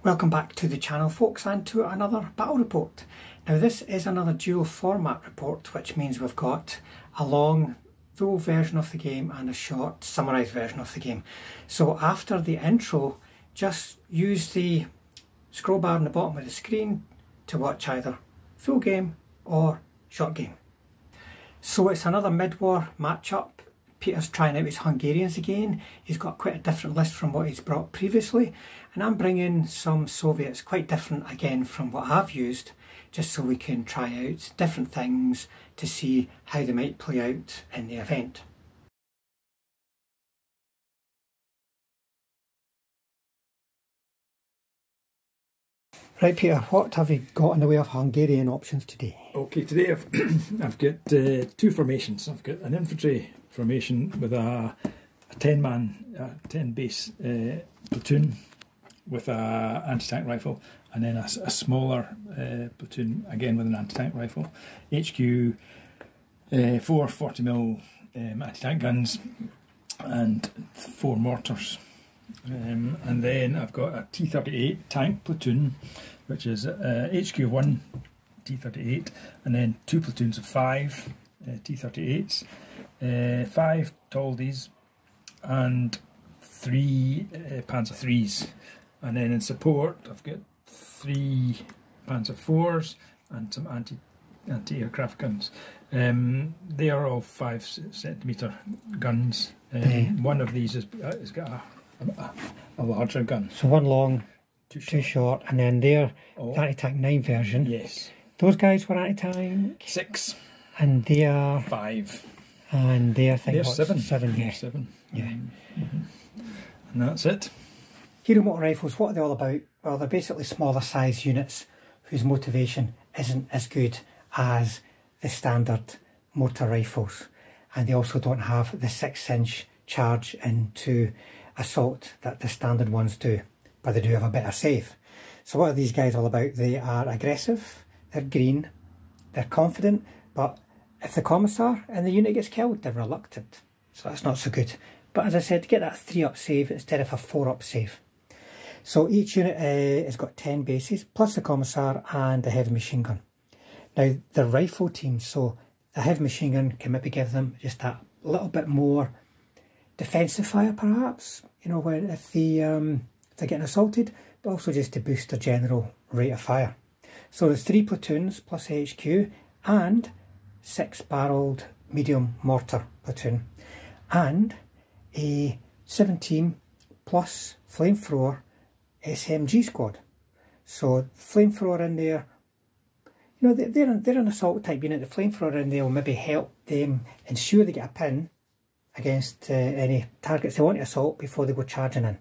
Welcome back to the channel, folks, and to another battle report. Now this is another dual format report, which means we've got a long full version of the game and a short summarised version of the game. So after the intro, just use the scroll bar on the bottom of the screen to watch either full game or short game. So it's another mid-war matchup. Peter's trying out his Hungarians again. He's got quite a different list from what he's brought previously, and I'm bringing some Soviets, quite different again from what I've used, just so we can try out different things to see how they might play out in the event. Right, Peter, what have you got in the way of Hungarian options today? Okay, today I've got two formations. I've got an infantry formation with a 10 base platoon with a anti-tank rifle, and then a smaller platoon again with an anti-tank rifle. HQ 4 40mm anti-tank guns and 4 mortars. And then I've got a T38 tank platoon, which is HQ 1 T38, and then 2 platoons of 5 T38s, 5 Toldies, and 3 Panzer IIIs. And then in support, I've got 3 Panzer IVs and some anti-aircraft guns. They are all 5cm guns. One of these has got a larger gun. So one long, two short, and then they're the anti-tank 9 version. Yes. Those guys were anti-tank 6. And they are 5. And they're, I think, they're what, 7. 7, yeah. 7. Yeah. And that's it. Hero motor rifles, what are they all about? Well, they're basically smaller size units whose motivation isn't as good as the standard motor rifles. And they also don't have the 6-inch charge into assault that the standard ones do, but they do have a better save. So what are these guys all about? They are aggressive, they're green, they're confident, but if the commissar and the unit gets killed, they're reluctant. So that's not so good. But as I said, get that 3-up save instead of a 4-up save. So each unit has got 10 bases, plus the commissar and the heavy machine gun. Now, the rifle teams, so the heavy machine gun can maybe give them just that little bit more defensive fire, perhaps, you know, where if they're getting assaulted, but also just to boost their general rate of fire. So there's 3 platoons plus HQ and 6-barreled medium mortar platoon, and a 17 plus flamethrower SMG squad. So flamethrower in there, you know, they're an assault type unit. The flamethrower in there will maybe help them ensure they get a pin against any targets they want to assault before they go charging in.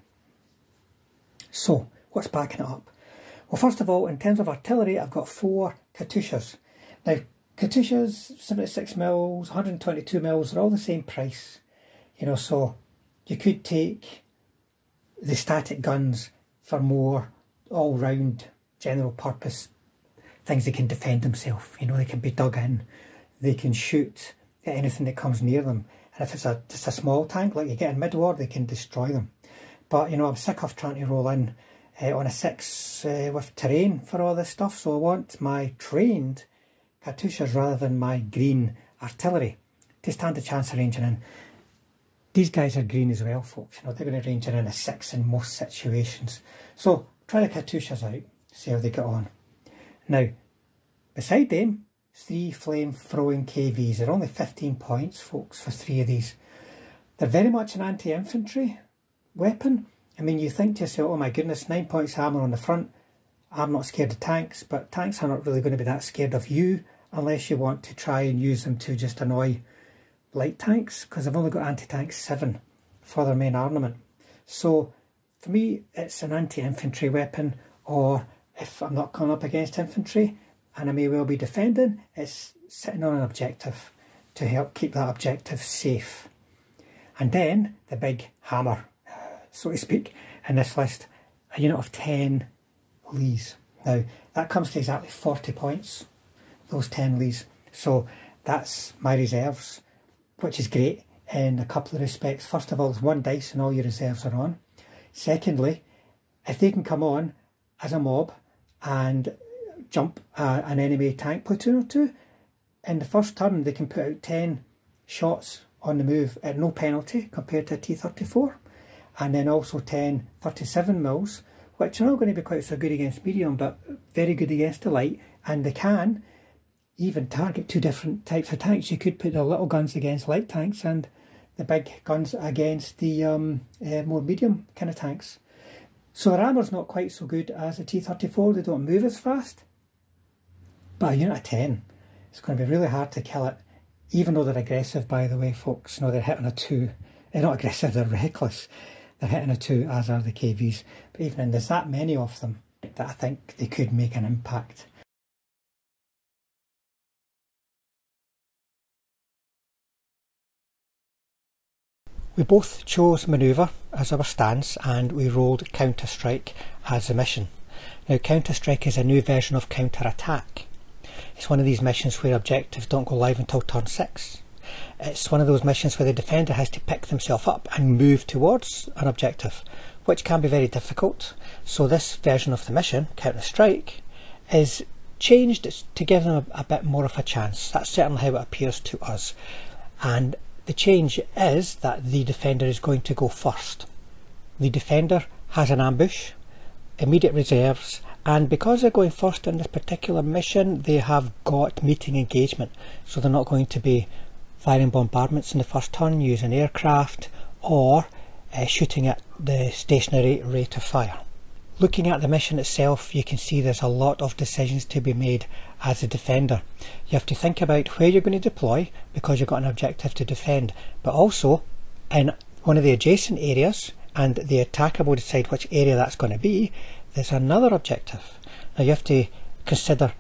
So what's backing it up? Well, first of all, in terms of artillery, I've got 4 Katyushas. Now, Katyushas, 76mm, 122mm, they're all the same price. You know, so you could take the static guns for more all-round general purpose things. They can defend themselves. You know, they can be dug in, they can shoot at anything that comes near them. And if it's just a small tank like you get in mid-war, they can destroy them. But, you know, I'm sick of trying to roll in on a 6 with terrain for all this stuff, so I want my trained Katyushas rather than my green artillery to stand a chance of ranging in. These guys are green as well, folks. You know, they're going to range in a 6 in most situations. So try the Katyushas out, see how they get on. Now, beside them, 3 flame-throwing KVs. They're only 15 points, folks, for 3 of these. They're very much an anti-infantry weapon. I mean, you think to yourself, oh my goodness, 9 points armour on the front. I'm not scared of tanks, but tanks are not really going to be that scared of you unless you want to try and use them to just annoy light tanks, because I've only got anti-tank 7 for their main armament. So for me, it's an anti-infantry weapon, or if I'm not coming up against infantry and I may well be defending, it's sitting on an objective to help keep that objective safe. And then the big hammer, so to speak, in this list, a unit of 10 Lees. Now that comes to exactly 40 points, those 10 Lees. So that's my reserves, which is great in a couple of respects. First of all, there's 1 dice and all your reserves are on. Secondly, if they can come on as a mob and jump an enemy tank platoon or two, in the first turn they can put out 10 shots on the move at no penalty compared to a T34, and then also 10 37mm, which are not going to be quite so good against medium but very good against the light, and they can even target two different types of tanks. You could put the little guns against light tanks and the big guns against the more medium kind of tanks. So their armour's not quite so good as the T34, they don't move as fast, but a unit of 10, it's going to be really hard to kill it, even though they're aggressive, by the way, folks. No, they're hitting a 2. They're not aggressive, they're reckless. They're hitting a 2, as are the KVs. But even then, there's that many of them that I think they could make an impact. We both chose manoeuvre as our stance, and we rolled counter-strike as a mission. Now, counter-strike is a new version of counter-attack. It's one of these missions where objectives don't go live until turn 6. It's one of those missions where the defender has to pick themselves up and move towards an objective, which can be very difficult. So this version of the mission, counter-strike, is changed to give them a bit more of a chance. That's certainly how it appears to us. And the change is that the defender is going to go first. The defender has an ambush, immediate reserves, and because they're going first in this particular mission, they have got meeting engagement. So they're not going to be firing bombardments in the first turn, using aircraft, or shooting at the stationary rate of fire. Looking at the mission itself, you can see there's a lot of decisions to be made as a defender. You have to think about where you're going to deploy because you've got an objective to defend, but also in one of the adjacent areas, and the attacker will decide which area that's going to be, there's another objective. Now you have to consider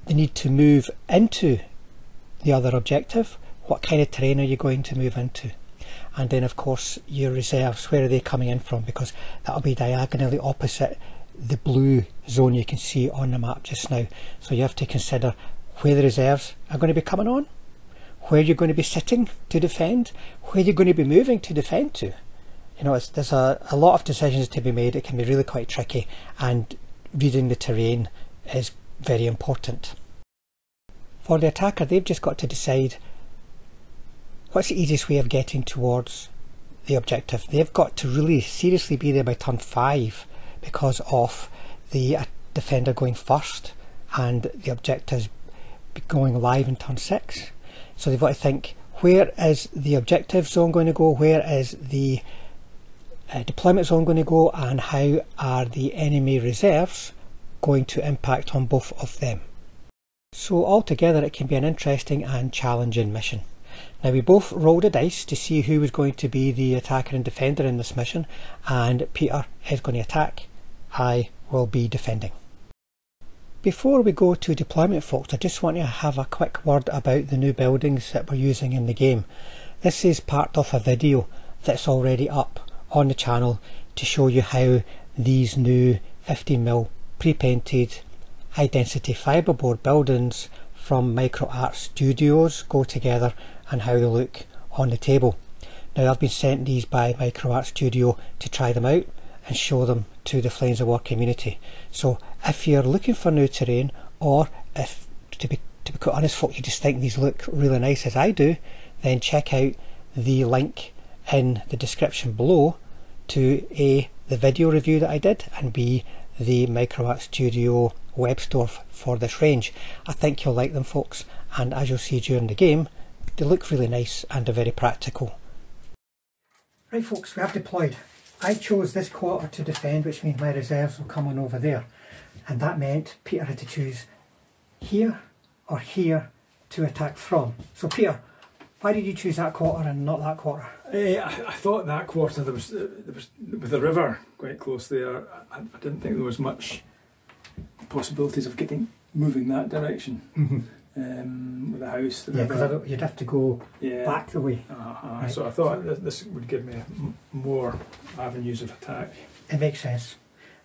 the need to move into the other objective. What kind of terrain are you going to move into? And then of course your reserves, where are they coming in from, because that'll be diagonally opposite the blue zone you can see on the map just now. So you have to consider where the reserves are going to be coming on, where you're going to be sitting to defend, where you're going to be moving to defend to. You know, there's a lot of decisions to be made. It can be really quite tricky, and reading the terrain is very important. For the attacker, they've just got to decide what's the easiest way of getting towards the objective. They've got to really seriously be there by turn 5 because of the defender going first and the objectives going live in turn 6. So they've got to think, where is the objective zone going to go, where is the deployment zone going to go, and how are the enemy reserves going to impact on both of them. So altogether it can be an interesting and challenging mission. Now we both rolled a dice to see who was going to be the attacker and defender in this mission, and Peter is going to attack. I will be defending. Before we go to deployment, folks, I just want to have a quick word about the new buildings that we're using in the game. This is part of a video that's already up on the channel to show you how these new 15mm pre-painted high density fiberboard buildings from Micro Art Studios go together and how they look on the table. Now I've been sent these by Micro Art Studio to try them out and show them to the Flames of War community. So if you're looking for new terrain, or if to be quite honest folks, you just think these look really nice as I do, then check out the link in the description below to A, the video review that I did, and B, the Micro Art Studio web store for this range. I think you'll like them, folks, and as you'll see during the game, they look really nice and are very practical. Right folks, we have deployed. I chose this quarter to defend, which means my reserves will come on over there, and that meant Peter had to choose here or here to attack from. So Peter, why did you choose that quarter and not that quarter? I thought that quarter there was with the river quite close there. I didn't think there was much possibilities of moving that direction. With the house, the river. Because you'd have to go back the way. Right. So I thought this would give me more avenues of attack. It makes sense.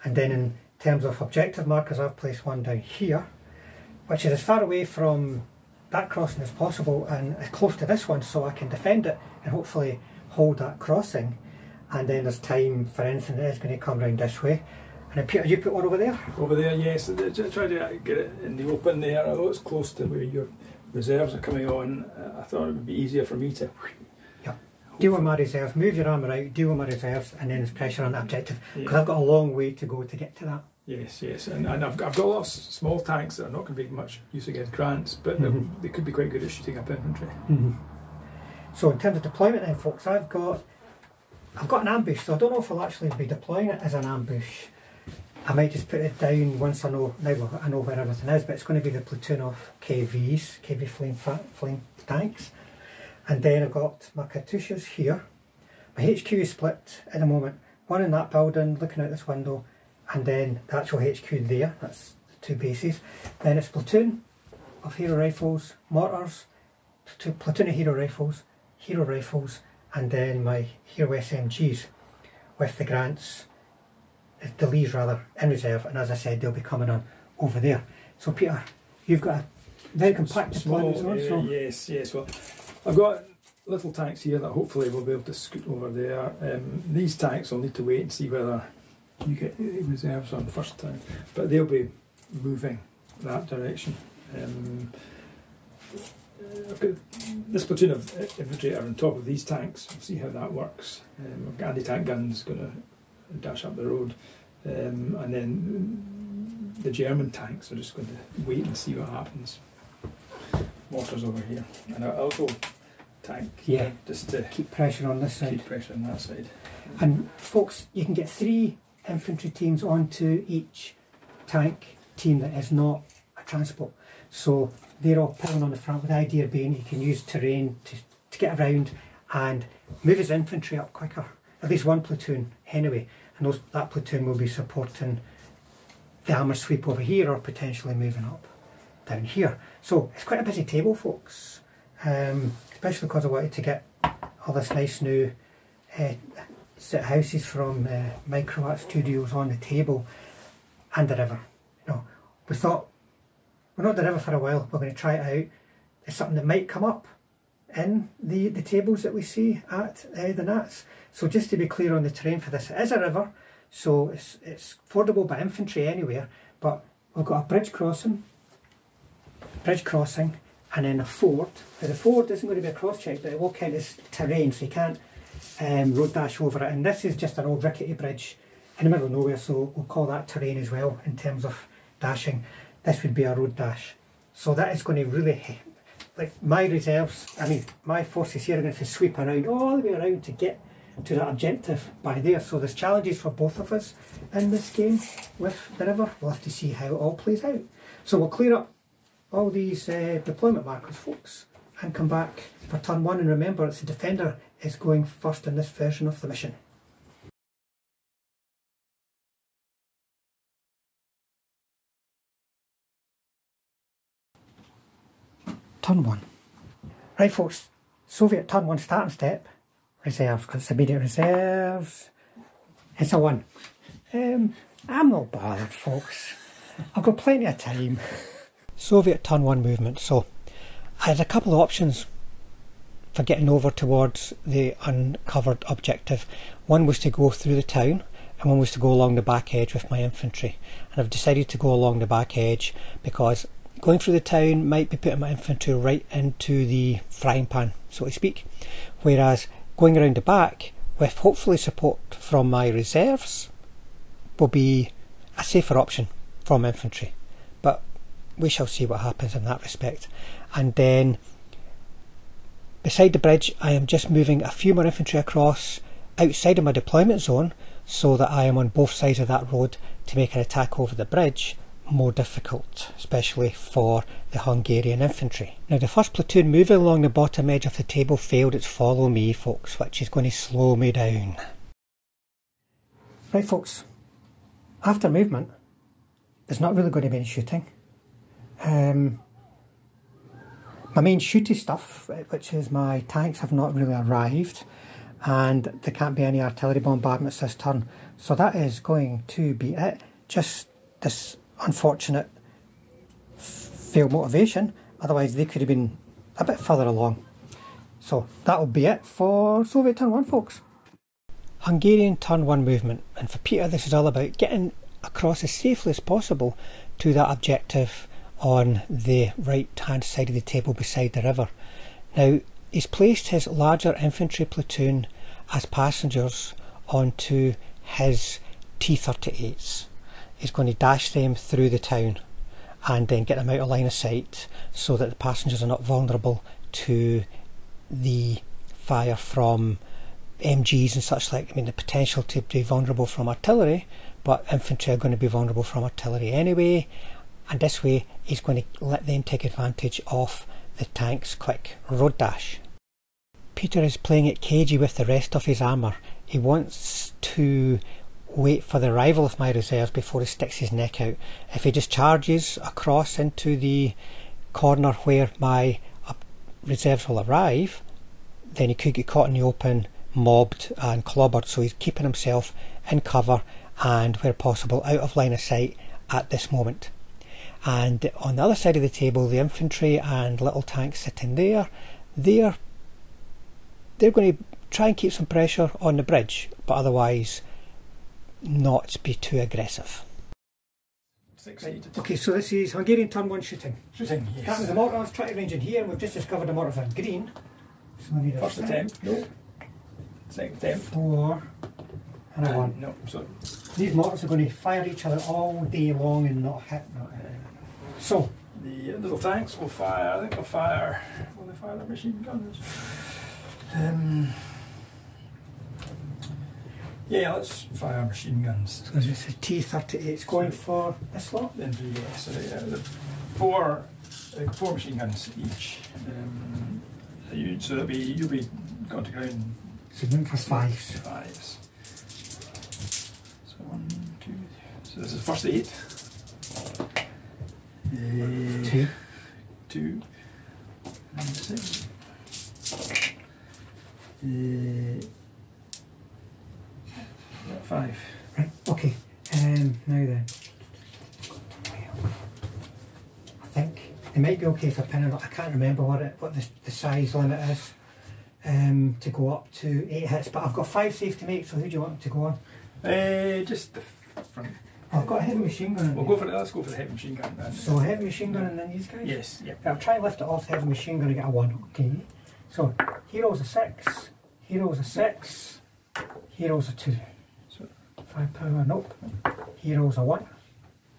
And then in terms of objective markers, I've placed one down here, which is as far away from that crossing as possible and as close to this one, so I can defend it and hopefully hold that crossing. And then there's time for anything that is going to come round this way. And then Peter, you put one over there? Over there, yes. Try to get it in the open there, although it's close to where your reserves are coming on. I thought it would be easier for me to... Yeah. Deal with my reserves, move your armour out, deal with my reserves, and then there's pressure on the objective. Because Yeah. I've got a long way to go to get to that. Yes, yes. And I've got a lot of small tanks that are not going to be much use against Grants, but they could be quite good at shooting up infantry. So in terms of deployment then, folks, I've got an ambush, so I don't know if I'll actually be deploying it as an ambush. I might just put it down once I know where everything is, but it's going to be the platoon of KVs, KV flame tanks. And then I've got my Katyushas here. My HQ is split at the moment. One in that building, looking out this window, and then the actual HQ there, that's the two bases. Then it's platoon of Hero rifles, mortars, platoon of Hero rifles, and then my Hero SMGs with the Grants, the Lees rather, in reserve, and as I said, they'll be coming on over there. So Peter, you've got a very compact deployment zone. So. Yes, yes. Well, I've got little tanks here that hopefully we'll be able to scoot over there. These tanks will need to wait and see whether you get reserves on the first time, but they'll be moving that direction. This platoon of infantry are on top of these tanks. We'll see how that works. I've got anti-tank guns going to dash up the road, and then the German tanks are just going to wait and see what happens. Mortars over here, and I'll go tank here just to keep pressure on this side. Keep pressure on that side. And folks, you can get 3 infantry teams onto each tank team that is not a transport. So they're all pulling on the front, with the idea being you can use terrain to get around and move his infantry up quicker. At least one platoon anyway, and that platoon will be supporting the armour sweep over here or potentially moving up down here. So it's quite a busy table, folks, especially because I wanted to get all this nice new set of houses from Micro Art Studios on the table, and the river. You know, we thought, we're not the river for a while, we're going to try it out. It's something that might come up in the tables that we see at the Nats. So just to be clear on the terrain for this, it is a river, so it's fordable by infantry anywhere, but we've got a bridge crossing, and then a ford. Now the ford isn't going to be a cross check, but it will count as terrain, so you can't road dash over it. And this is just an old rickety bridge in the middle of nowhere, so we'll call that terrain as well in terms of dashing. This would be a road dash. So that is going to really, like my reserves, I mean my forces here are going to sweep around all the way around to get to that objective by there. So there's challenges for both of us in this game with the river. We'll have to see how it all plays out. So we'll clear up all these deployment markers, folks, and come back for turn 1. And remember, it's the defender is going first in this version of the mission. Turn 1. Right, folks, Soviet turn 1 starting step, reserves, because it's immediate reserves. It's a 1. I'm not bothered, folks. I've got plenty of time. Soviet turn 1 movement. So I had a couple of options for getting over towards the uncovered objective. One was to go through the town, and one was to go along the back edge with my infantry. And I've decided to go along the back edge because going through the town might be putting my infantry right into the frying pan, so to speak. Whereas going around the back with hopefully support from my reserves will be a safer option from infantry. But we shall see what happens in that respect. And then beside the bridge, I am just moving a few more infantry across outside of my deployment zone so that I am on both sides of that road to make an attack over the bridge more difficult, especially for the Hungarian infantry. Now the first platoon moving along the bottom edge of the table failed its follow me, folks, which is going to slow me down. Right, folks, after movement there's not really going to be any shooting. My main shooty stuff, which is my tanks, have not really arrived, and there can't be any artillery bombardments this turn, so that is going to be it. Just this unfortunate failed motivation, otherwise they could have been a bit further along. So that'll be it for Soviet turn 1, folks. Hungarian turn 1 movement, and for Peter this is all about getting across as safely as possible to that objective on the right hand side of the table beside the river. Now, he's placed his larger infantry platoon as passengers onto his T38s. He's going to dash them through the town and then get them out of line of sight so that the passengers are not vulnerable to the fire from MGs and such like. I mean, the potential to be vulnerable from artillery, but infantry are going to be vulnerable from artillery anyway, and this way he's going to let them take advantage of the tank's quick road dash. Peter is playing it cagey with the rest of his armour. He wants to wait for the arrival of my reserves before he sticks his neck out. If he just charges across into the corner where my reserves will arrive, then he could get caught in the open, mobbed and clobbered, so he's keeping himself in cover and where possible out of line of sight at this moment. And on the other side of the table, the infantry and little tanks sitting there, they're going to try and keep some pressure on the bridge, but otherwise not be too aggressive. Right. Okay, so this is Hungarian turn 1 shooting. Shooting, yes. That was the mortars, try to range in here, and we've just discovered the mortars are green. So we need a First attempt, no. Second attempt. 4 and a 1. No, sorry. These mortars are going to fire each other all day long and not hit. So The little tanks will fire, I think they'll fire, will they fire their machine guns? Yeah, let's fire machine guns. so this is T38, it's going for this lot. Yeah, so the four machine guns each. So you'll be going to ground. So one for 5s. Fives. So 1, 2. So this is first 8. 2. 2. And 6. 5. Right, okay. Now then. I think it might be okay for pinning it. I can't remember what the size limit is to go up to 8 hits, but I've got 5 safe to make, so who do you want to go on? Just the front. I've got a heavy machine gun. Let's go for the heavy machine gun then. So heavy machine gun and then these guys? Yes, yep. I'll try and lift it off the heavy machine gun and get a 1. Okay. So Hero's a 6, Hero's a 6, Hero's a 2. So 5 power, nope. Hero's a 1.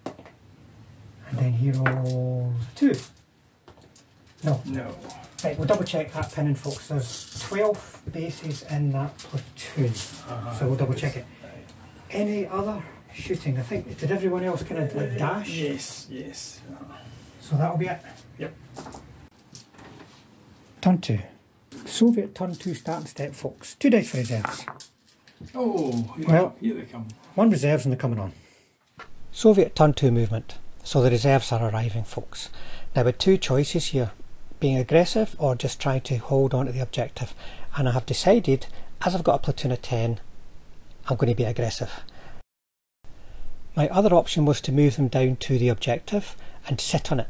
And then Hero's a 2. No. No. Right, we'll double check that pinning, folks. There's 12 bases in that platoon. So we'll double check it. Right. Any other shooting? I think, did everyone else kind of like dash? Yes. So that'll be it. Yep. Turn 2. Soviet turn 2 starting step, folks. 2 dice for reserves. Oh, Well, here they come. 1 reserves and they're coming on. Soviet turn 2 movement. So the reserves are arriving, folks. Now with 2 choices here, being aggressive or just trying to hold on to the objective. And I have decided, as I've got a platoon of 10, I'm going to be aggressive. My other option was to move them down to the objective and sit on it.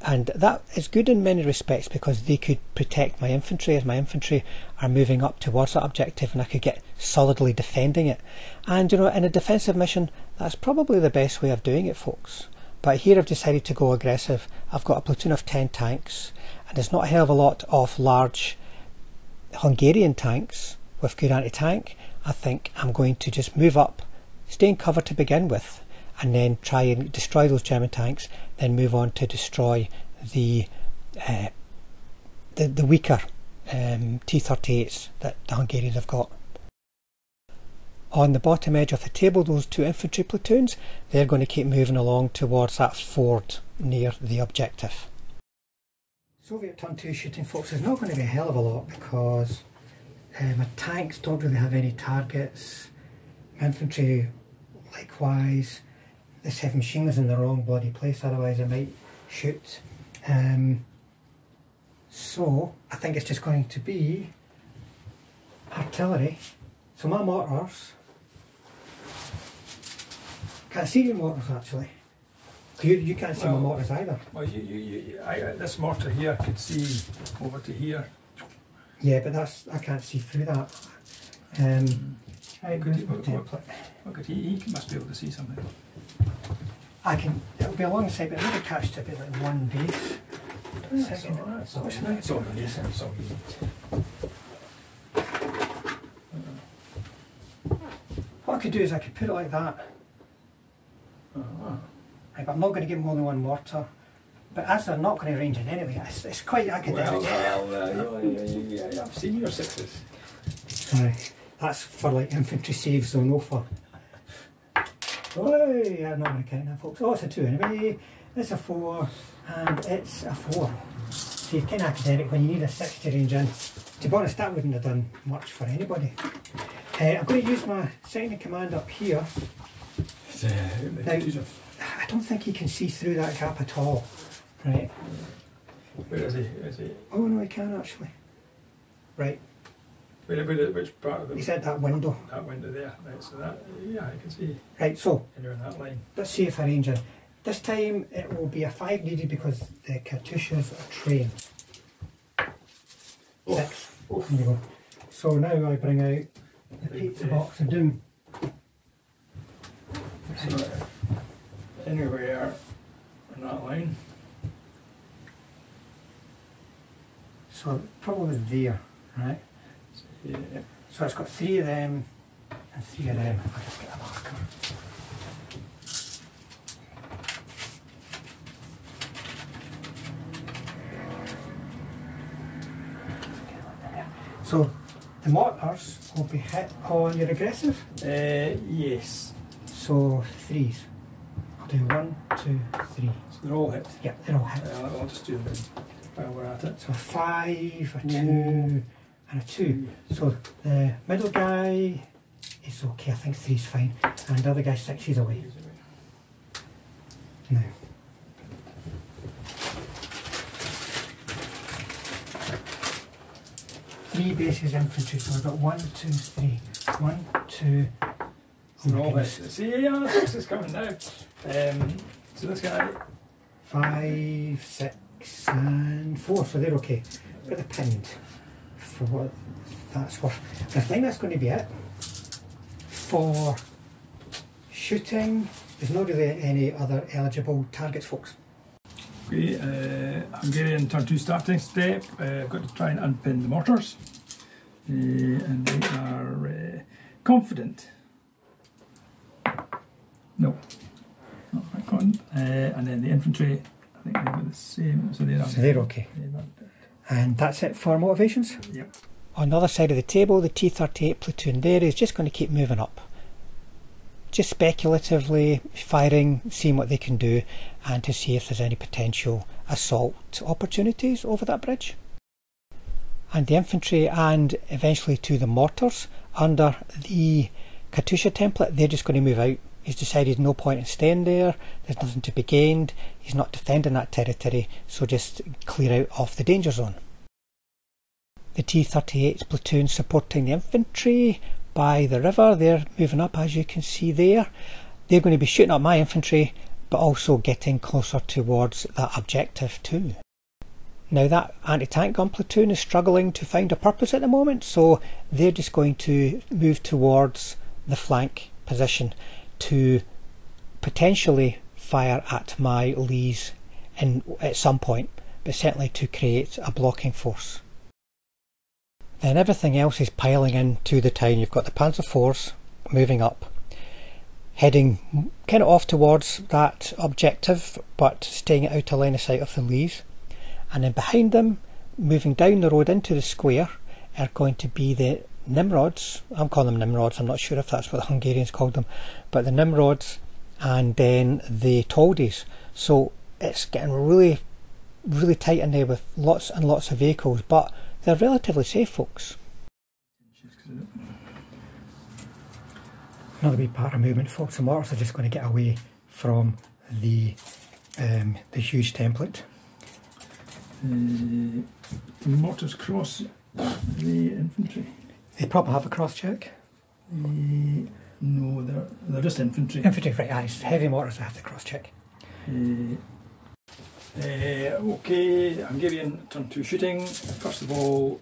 And that is good in many respects because they could protect my infantry as my infantry are moving up towards that objective, and I could get solidly defending it. And you know, in a defensive mission, that's probably the best way of doing it, folks. But here I've decided to go aggressive. I've got a platoon of 10 tanks, and there's not a hell of a lot of large Hungarian tanks with good anti-tank. I think I'm going to just move up, stay in cover to begin with, and then try and destroy those German tanks, then move on to destroy the weaker T38s that the Hungarians have got. On the bottom edge of the table, those 2 infantry platoons, they're going to keep moving along towards that ford near the objective. Soviet turn 2 shooting, folks, is not going to be a hell of a lot because my tanks don't really have any targets. My infantry, likewise. This heavy machine gun's in the wrong bloody place, otherwise I might shoot. So I think it's just going to be artillery. So my mortars, can't see your mortars actually. You can't see my mortars either. Well, this mortar here could see over to here. Yeah, but I can't see through that. Right, there's my template. Look at he must be able to see something. It'll be alongside, but it'll be attached to a bit like one base. That's all you need. What I could do is I could put it like that. Right, but I'm not going to get more than one mortar. But as they're not going to range in anyway, it's quite academic. Well, I've seen your sixes. Sorry, that's for like infantry saves zone offer. Oh, yeah, I'm not going to count that, folks. Oh, it's a 2 anyway. It's a 4, and it's a 4. So you're kind of academic when you need a 6 to range in. To be honest, that wouldn't have done much for anybody. I'm going to use my second in command up here. Now, I don't think you can see through that gap at all. Right. Where is he? Oh no, he can actually. Right. Which part of the... He's at that window. That window there. Right, so that, yeah, I can see. Right, so... And you're in that line. Let's see if I range in. This time it will be a 5 needed because the Katyushas are trained. 6. There you go. So now I bring out the pizza box of doom. So, anywhere in that line. So probably there, right? Yeah. So it's got 3 of them and 3 of them. If I just get a marker. So the mortars will be hit on your aggressive? Yes. So 3s. I'll do 1, 2, 3. So they're all hit. Yeah, they're all hit. I'll just do them while we're at it. So a 5, a 2, and a 2. So the middle guy is okay, I think 3's fine. And the other guy 6 is away. Now. Three bases infantry, so I've got 1, 2, 3. 1, 2. So all this. See, yeah, this is coming now. So this guy. 5, 6, and 4, so they're okay. But they're pinned for what that's worth. I think that's going to be it. For shooting, there's not really any other eligible targets, folks. Okay, Hungarian turn 2 starting step. I've got to try and unpin the mortars. And they are confident. No, not quite confident. And then the infantry, I think they're the same. So they're okay. And that's it for motivations? Yep. On the other side of the table, the T38 platoon there is just going to keep moving up. Just speculatively firing, seeing what they can do, and to see if there's any potential assault opportunities over that bridge. And the infantry, and eventually to the mortars under the Katyusha template, they're just going to move out. He's decided no point in staying there, there's nothing to be gained, he's not defending that territory, so just clear out of the danger zone. The T38's platoon supporting the infantry by the river, they're moving up as you can see there. They're going to be shooting up my infantry, but also getting closer towards that objective too. Now that anti-tank gun platoon is struggling to find a purpose at the moment, so they're just going to move towards the flank position to potentially fire at my Lees at some point, but certainly to create a blocking force. Then everything else is piling into the town. You've got the Panzer IVs moving up, heading kind of off towards that objective, but staying out of line of sight of the Lees. And then behind them, moving down the road into the square, are going to be the Nimrods. I'm calling them Nimrods, I'm not sure if that's what the Hungarians called them, but the Nimrods, and then the Toldies. So it's getting really, really tight in there with lots and lots of vehicles, but they're relatively safe, folks. Another wee part of movement, folks. The mortars are just going to get away from the huge template. The mortars cross the infantry. They probably have a cross check. No, they're just infantry. Infantry, right, aye. Heavy mortars have to cross check. Okay, Hungarian turn 2 shooting. First of all,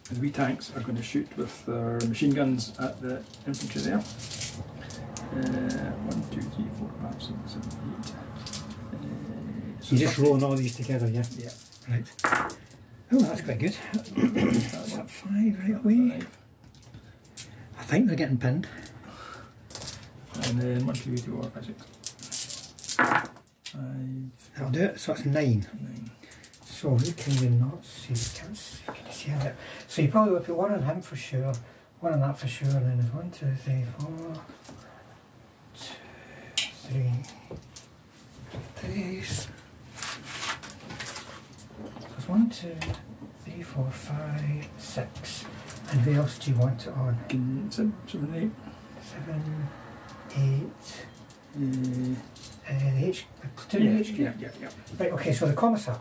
The wee tanks are going to shoot with their machine guns at the infantry there. 1, 2, 3, 4, 5, 6, 7, 8. So you're just rolling all these together, yeah? Yeah. Right. Oh, that's quite good. That's at 5 right away. 5. I think they're getting pinned. And then 1, 2, 3, 4, 5, 6. 5. That'll do it. So that's 9. 9. So who can you not see? Can you see it? So you probably would put one on him for sure, one on that for sure, and then there's 1, 2, 3, 4, 2, 3. There's 1, 2, 3, 4, 5, 6. And who else do you want it on? 7, 8. 7, 8. The platoon HQ? Yeah. Right, okay, so the commissar,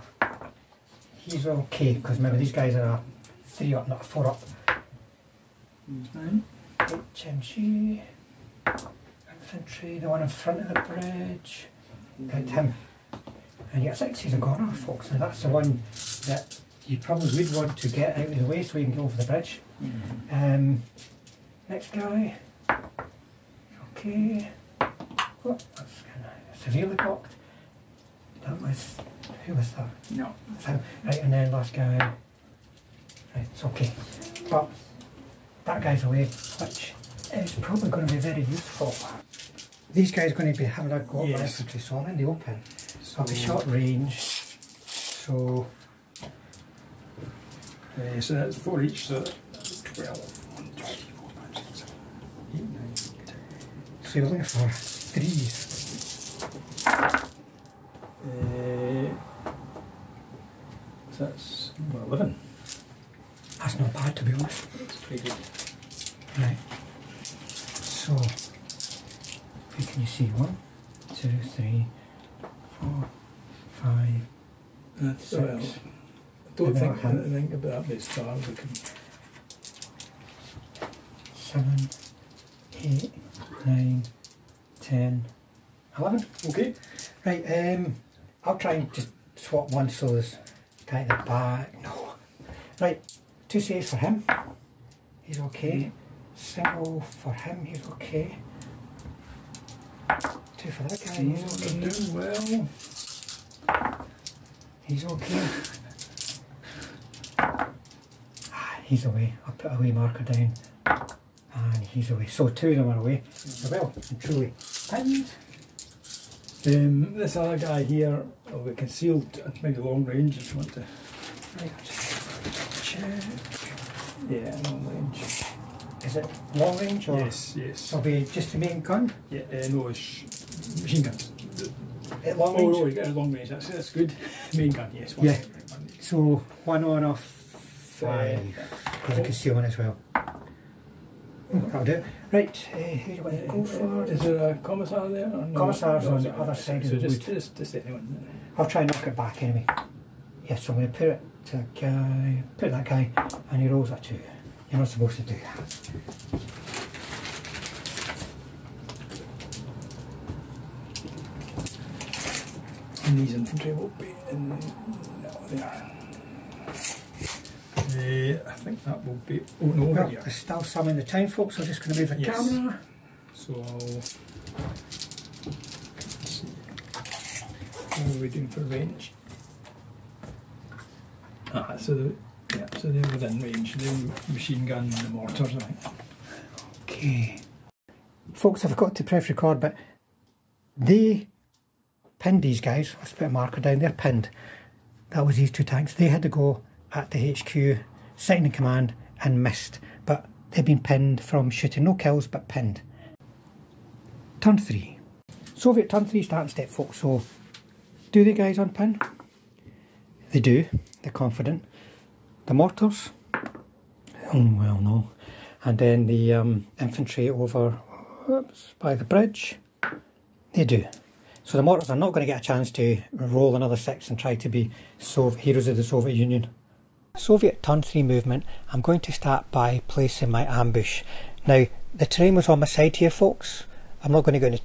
he's okay, because remember these guys are a 3 up, not a 4 up. He's 9. HMG, infantry, the one in front of the bridge. Right, him. And you got 6, he's a goner, folks, and that's the one that you probably would want to get out of the way so you can go over the bridge. Next guy, okay. Oh, that's kind of severely cocked. That was, who was that? No. That's him. Right, and then last guy. Right, it's okay. But that guy's away, which is probably going to be very useful. These guys are going to be having a go at my infantry, so I'm in the open. So I'll be short range. So that's 4 each, so 12. 1, 2, 3, 4, 5, 6, 7, 8, 9, 10. So you're looking for 3s. So that's 11. That's not bad, to be honest. That's pretty good. Right. So, who can you see? 1, 2, 3, 4, 5, That's 6. Well, I think about this stars we can. 7, 8, 9, 10, 11. Okay. Right, I'll try and just swap one so there's guy at the back. No. Right, 2 saves for him. He's okay. Single for him, he's okay. 2 for that guy, he's okay. Doing well. He's okay. He's away. I'll put a wee marker down. And he's away. So 2 of them are away. So well and truly pinned. This other guy here will be concealed at maybe long range if you want to. Right, I'll just check. Yeah, long range. Is it long range or? Yes. It'll be just the main gun? Yeah, no, it's machine guns. At long range? Oh, you got a long range, that's good. Main gun, yes. Yeah. So 1 on off 5. Because of concealment as well. That'll do it. Right, who do you want to go for? Is there a commissar there? Or no? Commissar's on the other side of the wood. Just anyone. I'll try and knock it back anyway. Yes, so I'm going to put it to a guy, put that guy, and he rolls a 2. You're not supposed to do that. And these infantry will be in. No, they are. I think that will be. Oh no, over here. There's still some in the town, folks. I'm just going to move the camera. So I'll. Let's see. What are we doing for range? So they're within range. The machine gun and the mortars, I think. Okay. Folks, I forgot to press record, but they pinned these guys. Let's put a marker down. They're pinned. That was these 2 tanks. They had to go at the HQ, second in command, and missed. But they've been pinned from shooting. No kills, but pinned. Turn 3. Soviet turn 3 starting step, folks. So, do the guys unpin? They do. They're confident. The mortars? Oh, well, no. And then the infantry over by the bridge? They do. So the mortars are not going to get a chance to roll another 6 and try to be heroes of the Soviet Union. Soviet turn 3 movement, I'm going to start by placing my ambush. Now, the terrain was on my side here, folks. I'm not going to go into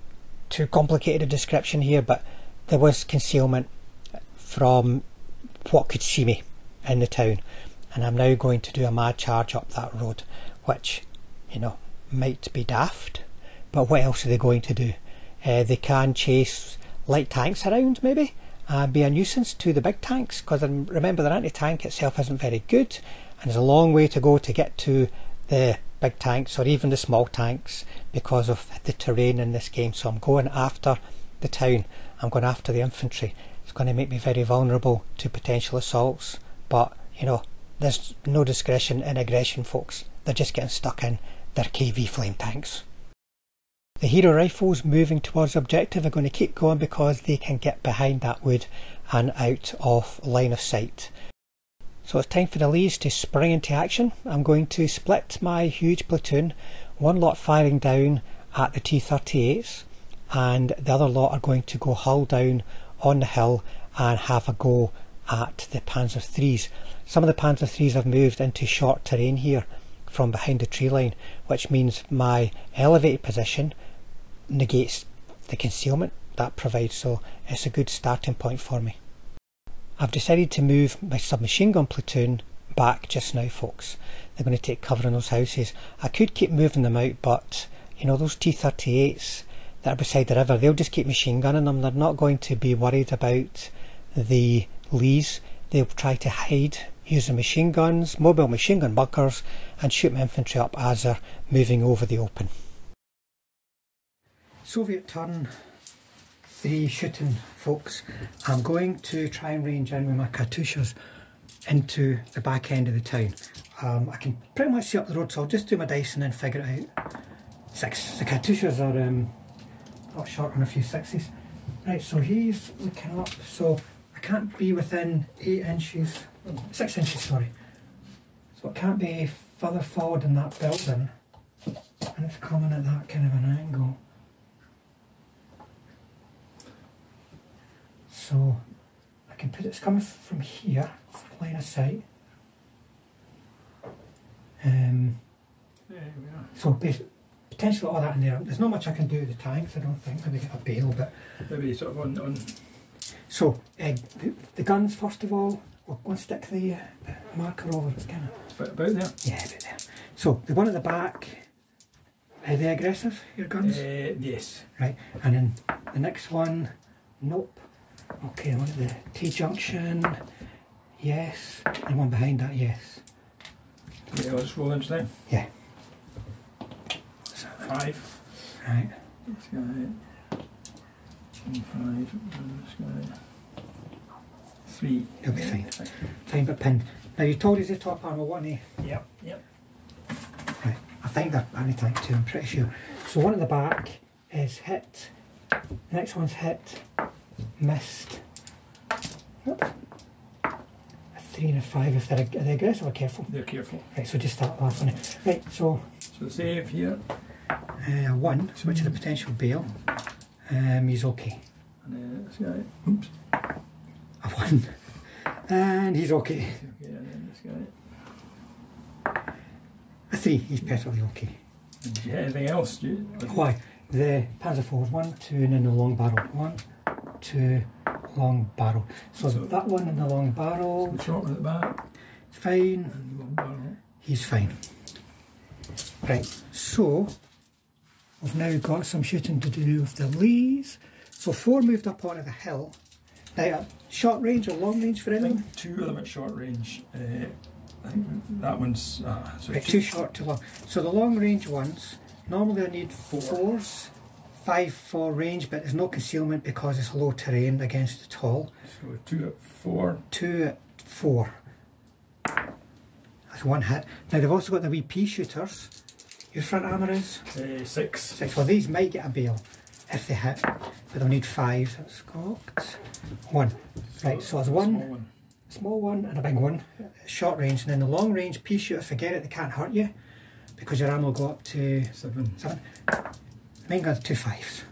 too complicated a description here, but there was concealment from what could see me in the town. and I'm now going to do a mad charge up that road, which, you know, might be daft, but what else are they going to do? They can chase light tanks around maybe and be a nuisance to the big tanks, because remember their anti-tank itself isn't very good, and there's a long way to go to get to the big tanks or even the small tanks because of the terrain in this game. So I'm going after the town, I'm going after the infantry. It's going to make me very vulnerable to potential assaults, but you know, there's no discretion in aggression, folks. They're just getting stuck in their KV flame tanks. The Hero rifles moving towards the objective are going to keep going because they can get behind that wood and out of line of sight. So it's time for the Lees to spring into action. I'm going to split my huge platoon, one lot firing down at the T38s and the other lot are going to go hull down on the hill and have a go at the Panzer IIIs. Some of the Panzer IIIs have moved into short terrain here from behind the tree line, which means my elevated position negates the concealment that provides, so it's a good starting point for me. I've decided to move my submachine gun platoon back just now, folks. They're going to take cover in those houses. I could keep moving them out, but you know, those T38s that are beside the river, they'll just keep machine gunning them. They're not going to be worried about the Lees. They'll try to hide using machine guns, mobile machine gun bunkers, and shoot my infantry up as they're moving over the open. Soviet turn 3 shooting, folks. I'm going to try and range in with my Katyushas into the back end of the town. I can pretty much see up the road, so I'll just do my dice and then figure it out. 6. The Katyushas are not short on a few 6s. Right, so he's looking up, so I can't be within 8 inches, 6 inches, sorry. So it can't be further forward in that building, and it's coming at that kind of an angle. So I can put it's coming from here, line of sight. So potentially all that in there. There's not much I can do with the tanks, I don't think. Maybe get a bail, but maybe sort of on. So the guns first of all. We'll go and stick the marker over. It's kind of about there. Yeah, about there. So the one at the back. Are they aggressive? Your guns? Yes. Right, and then the next one. Nope. Okay, one at the T-junction, yes, and one behind that, yes. Okay, I'll just roll into now. Yeah. So 5. Right. This guy. 5. This guy. 3. He'll be fine. Fine, but pinned. Now you told us the top armour, wasn't he? Yep, yep. Right, I think they're anti-tank too, I'm pretty sure. So one at the back is hit, next one's hit, missed. Oops. A 3 and a 5 if they're, are they aggressive or careful? They're careful. Right, so just that last one. Right, so save here. 1, so which is a potential bail. He's okay. And then this guy. Oops. A 1. And he's okay. Okay, and then this guy. A 3, he's perfectly okay. And did you hit anything else? Why? The Panzer IVs, 1, 2, and then the long barrel. 1, 2, long barrel. So that one in the long barrel. The short one at the back. Fine. And the long barrel. He's fine. Right, so we've now got some shooting to do with the Lees. So 4 moved up onto the hill. Now, short range or long range for anyone? I think 2 of them at short range. I think that one's right, too short, too long. So the long range ones, normally I need 4s, 5 for range, but there's no concealment because it's low terrain against the tall. So 2 at 4. 2 at 4. That's 1 hit. Now they've also got the wee pea shooters. Your front armour is? 6. 6. Well, these might get a bail if they hit, but they'll need 5. That's got 1. Right, so there's 1. Small one and a big one, short range, and then the long range pea shooters, forget it, they can't hurt you because your ammo will go up to 7. Main gun's 2 5s,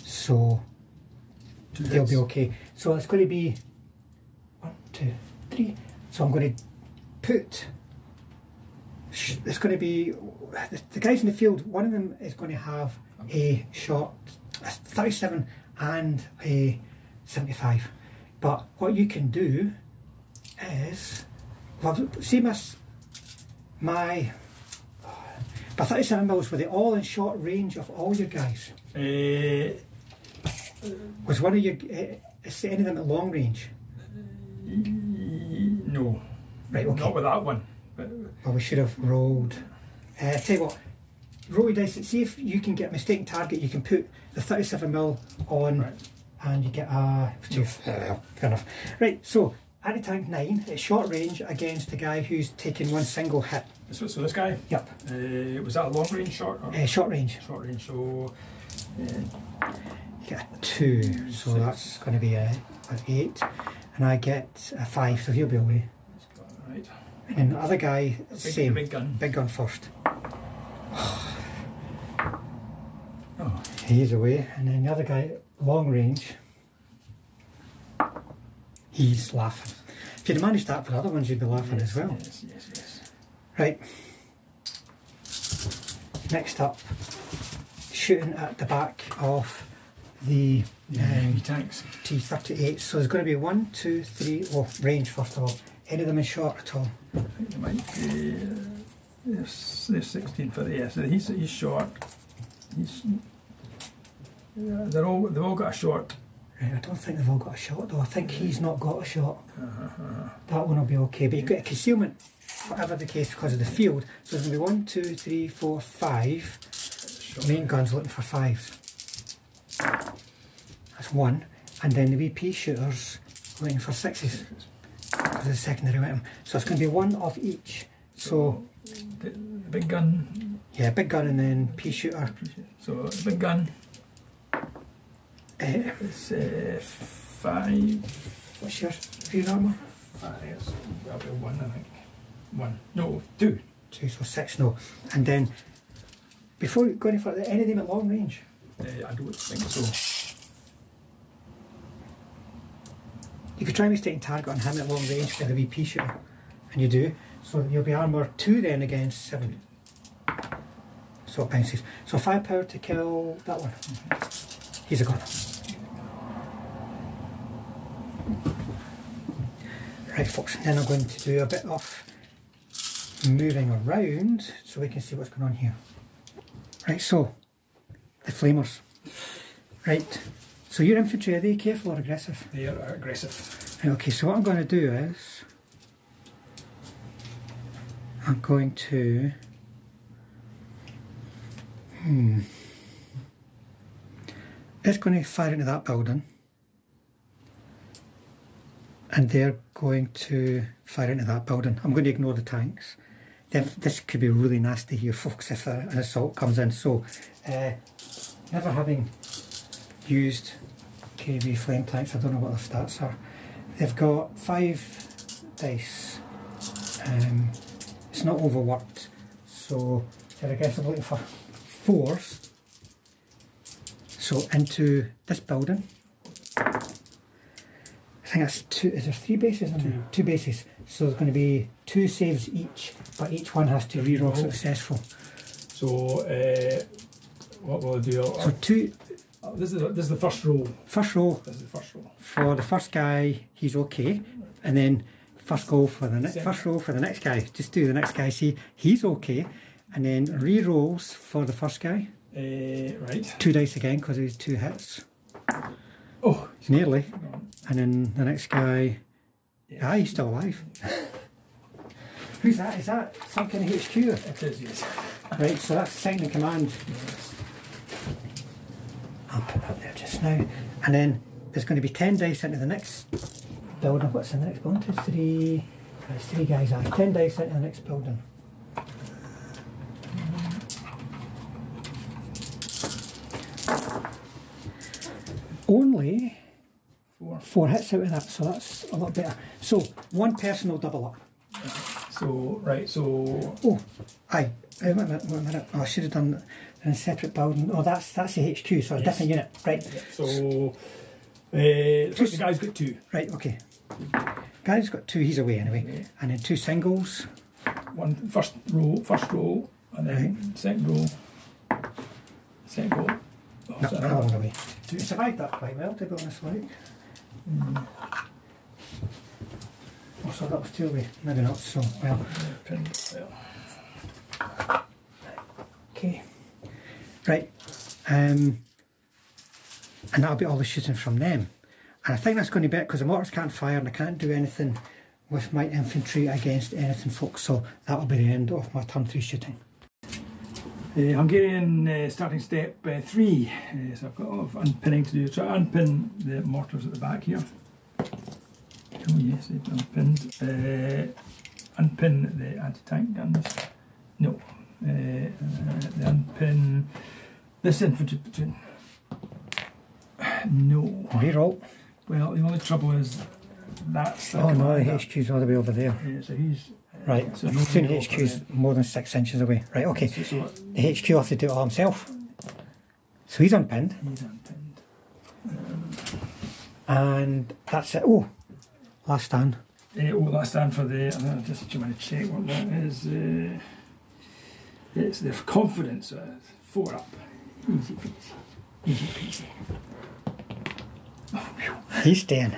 so 2 they'll hits. be okay. So it's going to be 1, 2, 3. So I'm going to put. It's going to be the guys in the field. One of them is going to have a shot, a 37 and a 75. But what you can do is well, see my 37 mils, were they all in short range of all your guys? Was one of your, is any of them at long range? No. Right, okay. Not with that one. But well, we should have rolled. Tell you what, roll your dice, see if you can get a mistaken target. You can put the 37 mil on, right, and you get a. Fair enough. Right, so anti-tank 9, it's short range against the guy who's taken one single hit. So this guy? Yep. Was that a long range shot? Short range. Short range, so. You get a 2, so that's going to be an 8, and I get a 5, so he'll be away. Right. And then the other guy, same. Big gun. Big gun first. Oh. He's away, and then the other guy, long range, he's laughing. If you'd managed that for the other ones, you'd be laughing as well. Yes. Right. Next up, shooting at the back of the tanks. T38. So there's going to be 1, 2, 3. Oh, range first of all. Any of them in short at all? I think there might be. There's 16 for the. Yeah, so he's short. They've all got a short. Right, I don't think they've all got a shot though. I think he's not got a shot. That one will be okay. But you've got a concealment, whatever the case, because of the field. So there's going to be 1, 2, 3, 4, 5. Main gun's looking for 5s. That's 1. And then the VP shooter's looking for 6s. Because of the secondary weapon. So it's going to be 1 of each. So the big gun. Yeah, big gun and then pea shooter. So the big gun. It's 5. What's your rear armour? That'll be 1, I think. 1. No, 2. 2, so 6, no. And then, before you go any further, any of them at long range? I don't think so. You could try mistaking target on him at long range for the VP shooter. And you do. So you'll be armour 2 then against 7. So it bounces. So 5 power to kill that one. He's a gunner. Right folks, then I'm going to do a bit of moving around so we can see what's going on here. Right, so the flamers. Right, so your infantry, are they careful or aggressive? They are aggressive. Right, okay, so what I'm going to do is I'm going to it's going to fire into that building and they're going to fire into that building. I'm going to ignore the tanks. This could be really nasty here folks if an assault comes in. So never having used KV flame tanks, I don't know what their stats are. They've got 5 dice. It's not overworked, so they're aggressive looking for 4s. So into this building. I think that's 2, is there 3 bases? 2 bases. So there's going to be 2 saves each, but each one has to reroll successful. So what will I do? So 2. This is the first roll. First roll. This is the first roll. For the first guy, he's okay, and then first roll for the first roll for the next guy. Just do the next guy. See, he's okay, and then re-rolls for the first guy. Right. 2 dice again because he's 2 hits. Oh, nearly. And then the next guy. Yes. Ah, he's still alive. Who's that? Is that some kind of HQ? It is, yes. Right, so that's second in command. Yes. I'll put that there just now. And then there's going to be 10 dice into the next building. What's in the next building? 3. There's 3 guys. 10 dice into the next building. Only 4 hits out of that, so that's a lot better. So 1 person will double up. So right, so oh, aye. Wait a minute. Oh, I should have done in a separate building. Oh, that's the HQ, so a different unit. Right. So the guy's got 2. Right. Okay. Guy's got 2. He's away anyway. Okay. And then 2 singles. 1 first roll, and then second roll. Oh, no, another one away. He survived that quite well, to be honest, like. Oh, so that was two away. Maybe not. So well. Okay. Right. And that'll be all the shooting from them. And I think that's going to be it because the mortars can't fire and I can't do anything with my infantry against anything, folks. So that'll be the end of my turn 3 shooting. Hungarian starting step 3. So I've got a lot of unpinning to do. So I unpin the mortars at the back here. Oh yes, they've been unpinned. Unpin the anti-tank guns. No. They unpin this infantry platoon. No. Reroll. Well, the only trouble is that's... Oh no, the HQ's all the way over there. Yeah, so he's... Right, so between the HQ's more than 6 inches away. Right, okay. So the HQ will have to do it all himself. So he's unpinned. He's unpinned. And that's it. Oh, last stand. Last stand for the... just trying to check what that is. It's the confidence. 4 up. Easy peasy. Easy peasy. He's staying.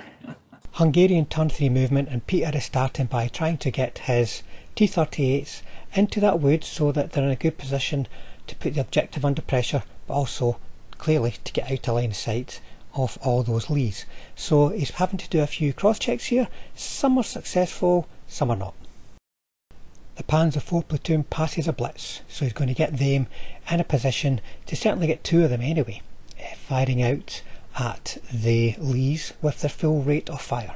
Hungarian turn 3 movement, and Peter is starting by trying to get his T38s into that wood so that they're in a good position to put the objective under pressure, but also clearly to get out of line of sight of all those leads. So he's having to do a few cross checks here. Some are successful, some are not. The Panzer IV platoon passes a blitz, so he's going to get them in a position to certainly get 2 of them anyway, firing out at the Lees with their full rate of fire.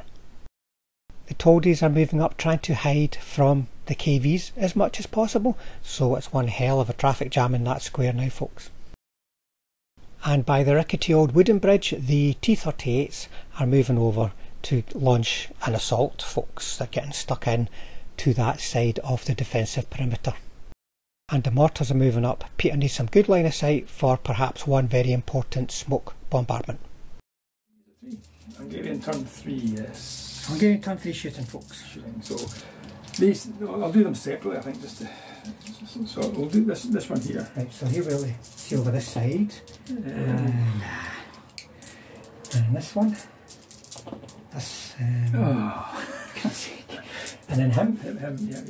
The Toadies are moving up, trying to hide from the KVs as much as possible, so it's one hell of a traffic jam in that square now, folks. And by the rickety old wooden bridge, the T38s are moving over to launch an assault, folks. They're getting stuck in to that side of the defensive perimeter. And the mortars are moving up. Peter needs some good line of sight for perhaps one very important smoke bombardment. Hungarian turn 3, yes. Hungarian turn 3 shooting, folks. Shooting. So these, I'll do them separately, I think, just to, so we'll do this one here. Right, so here we'll see over this side. And this one. This, can't see. And then him. Him, yeah.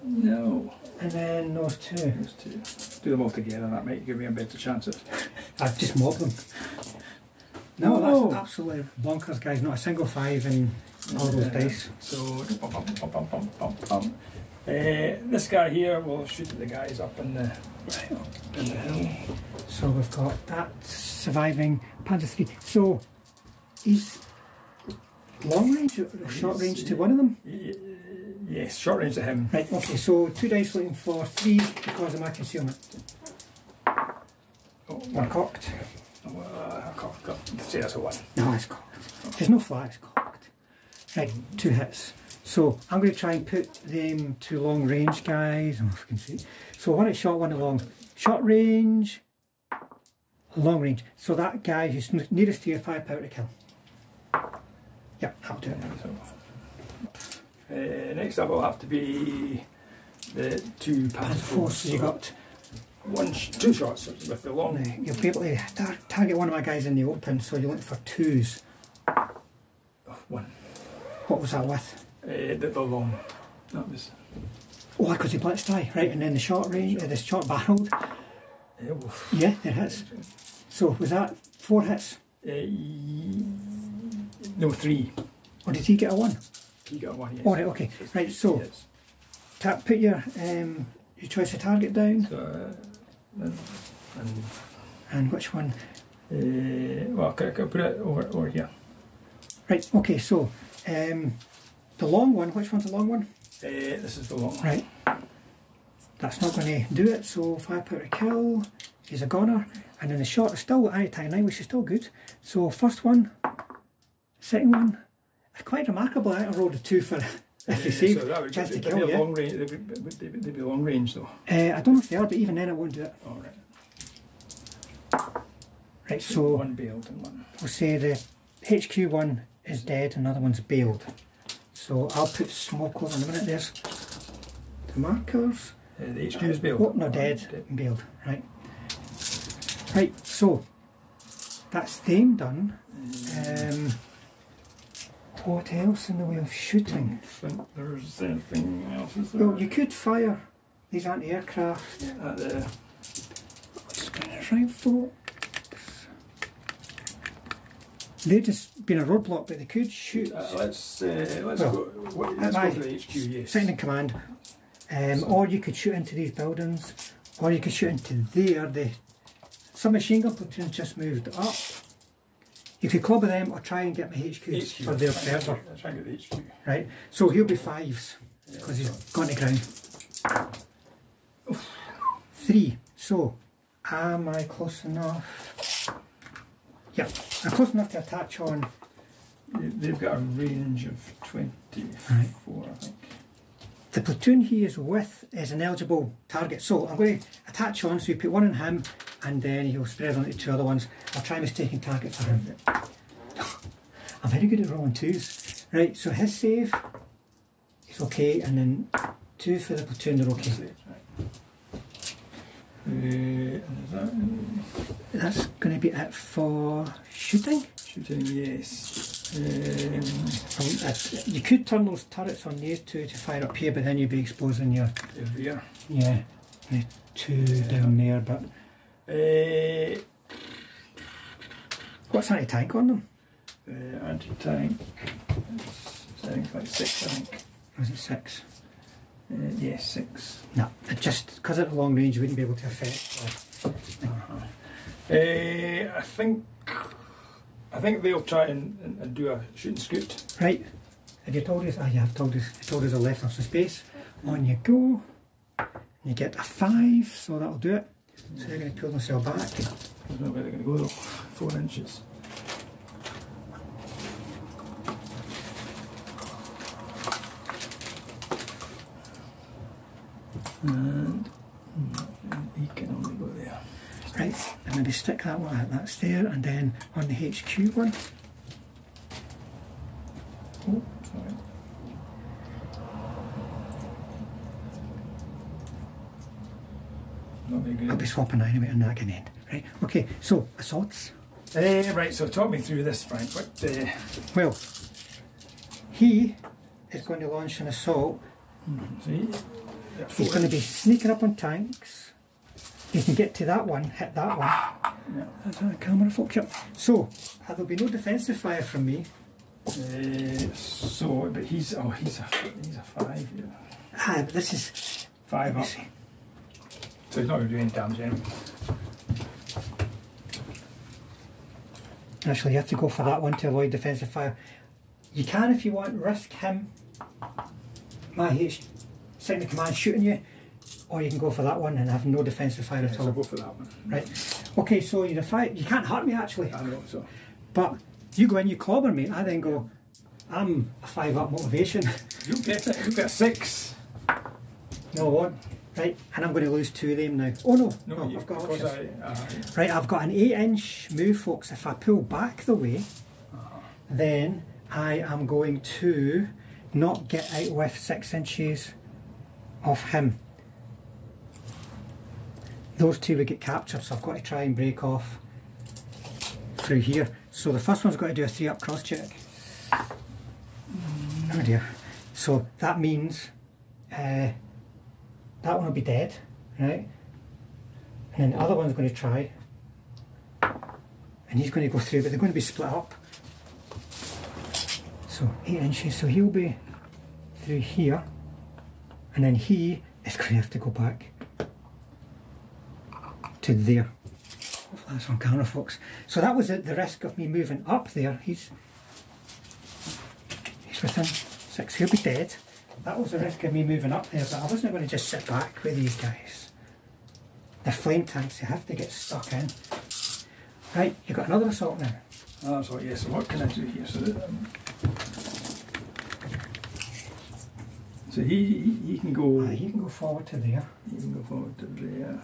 No. And then those 2. Those 2. Do them all together, that might give me a better chance of... I've just mobbed them. No, that's absolutely bonkers, guys. Not a single 5 in all those dice. So, this guy here will shoot at the guys up in the hill. So we've got that surviving Panzer III. So he's long range or short range to one of them? Yes, short range to him. Right, okay, so 2 dice looking for 3 because of my concealment. Oh, one cocked. Cocked. Say that's a 1. No, it's cocked. There's no flag, it's cocked. Right, 2 hits. So I'm going to try and put them to long range, guys. I don't know if you can see. So one at short, one at long. Short range, long range. So that guy who's nearest to you, 5 power to kill. Yeah, that'll do it. Next up will have to be the 2 Panzer IV. So you got 2 shots with the long. You'll be able to target one of my guys in the open, so you're looking for 2s. 1. What was that with? The long. That was. Oh, because he blitzed die, right? And then the short range, the short barreled. Yeah, it hits. So was that 4 hits? No, 3. Or did he get a 1? He got 1, yes. All right, okay. Right, so put your choice of target down. So, and which one? Well, I can put it over here. Right, okay, so the long one, which one's the long one? This is the long one. Right. That's not going to do it, so 5 power to kill. He's a goner. And then the short is still anti-tank 9, which is still good. So first one, second one. It's quite remarkable. I rolled a 2 for if you save. So that would chance to be kill, yeah. long range. They'd be long range though. I don't know if they are, but even then it won't do it. All right. Right, so 1 bailed and 1. We'll say the HQ one is dead, another one's bailed. So I'll put smoke over in a minute. There's the markers. The HQ is bailed. Oh, no, dead. Bailed. Right. Right. So that's them done. What else in the way of shooting? I think there's anything else, is there? Well, you could fire these anti-aircraft At the Spanish rifle. They've just been a roadblock, but they could shoot. let's Well, go. Let's go for the HQ. Yes. Second in command. Or you could shoot into these buildings, or you could shoot into there. The submachine gun platoon just moved up. You could clobber them or try and get my HQs for their further. Try and get the HQ. Right, so he'll be 5s because he's gone to ground. 3. So, am I close enough? Yeah, I'm close enough to attach on. They've got a range of 24, I think. The platoon he is with is an eligible target, so I'm going to attach on, so you put one on him and then he'll spread on to 2 other ones. I'll try mistaking target for him. I'm very good at rolling 2s. Right, so his save is okay, and then 2 for the platoon, they're okay. That's going to be it for shooting. Shooting, yes. You could turn those turrets on these 2 to fire up here, but then you'd be exposing your rear. Yeah, the 2 down there. But what's anti-tank on them? Anti-tank. I think like 6. I think. Was it 6? Yes, 6. No, just because at long range you wouldn't be able to affect. I think they'll try and do a shoot and scoot. Right. Have you told us? Ah, yeah, I've told us. You told us I left off some space. On you go. You get a 5, so that'll do it. So they're going to pull themselves back. I don't know where they're going to go though. 4 inches. And he can only go there. Right, and maybe stick that one, that's there, and then on the HQ one. Oh, sorry. Not very good. I'll be swapping anyway on that can end. Right, okay, so assaults. Right, so talk me through this, Frank. Well, he is going to launch an assault. See? He's going to be sneaking up on tanks. You can get to that one, hit that one. Yeah. That's a camera focus. Yep. So, there'll be no defensive fire from me. But he's a 5. Yeah. But this is 5 up. See. So he's not going to do any damage anyway. Actually, you have to go for that one to avoid defensive fire. You can, if you want, risk him, my second in command, shooting you, or you can go for that one and have no defensive fire at all. So go for that one. Right. Okay, so you're a 5. You can't hurt me actually. I know so. But you go in, you clobber me. I then go, I'm a 5 up motivation. You get it. You get a 6. No, I won't. Right, and I'm going to lose 2 of them now. Oh no, I've got options. Right, I've got an 8-inch move, folks. If I pull back the way, then I am going to not get out with 6 inches of him. Those 2 would get captured, so I've got to try and break off through here. So the first one's got to do a 3 up cross check. Oh dear. So that means that one will be dead, right? And then the other one's going to try, and he's going to go through, but they're going to be split up. So 8 inches, so he'll be through here, and then he is going to have to go back to there. Hopefully that's on camera, folks. So that was the risk of me moving up there. He's within 6, he'll be dead. That was the risk of me moving up there, but I wasn't going to just sit back with these guys. They're flame tanks, they have to get stuck in. Right, you've got another assault now. Oh, so yes, so what can I do here? So he can go... He can go forward to there. He can go forward to there.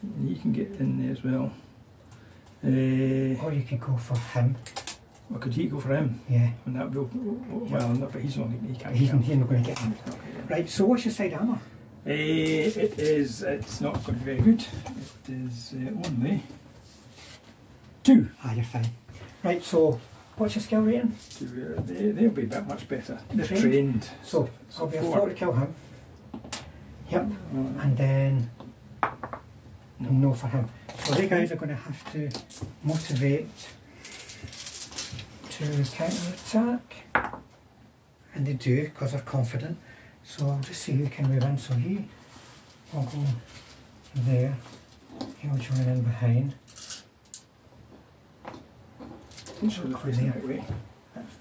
And he can get in there as well. Or you could go for him. Or could he go for him? Yeah. And that will... Well, no, but he's only... He can't he's not going to get him. Okay, yeah. Right, so what's your side armour? It's not going to be very good. It is only 2. You're fine. Right, so What's your skill rating? They'll be much better. They're trained. So I'll be a 4 to kill him. Yep. And then no for him. So they guys are going to have to motivate to counter-attack. And they do, because they're confident. So I'll just see who can move in. So he will go there. He'll join in behind. Sure the facing that way.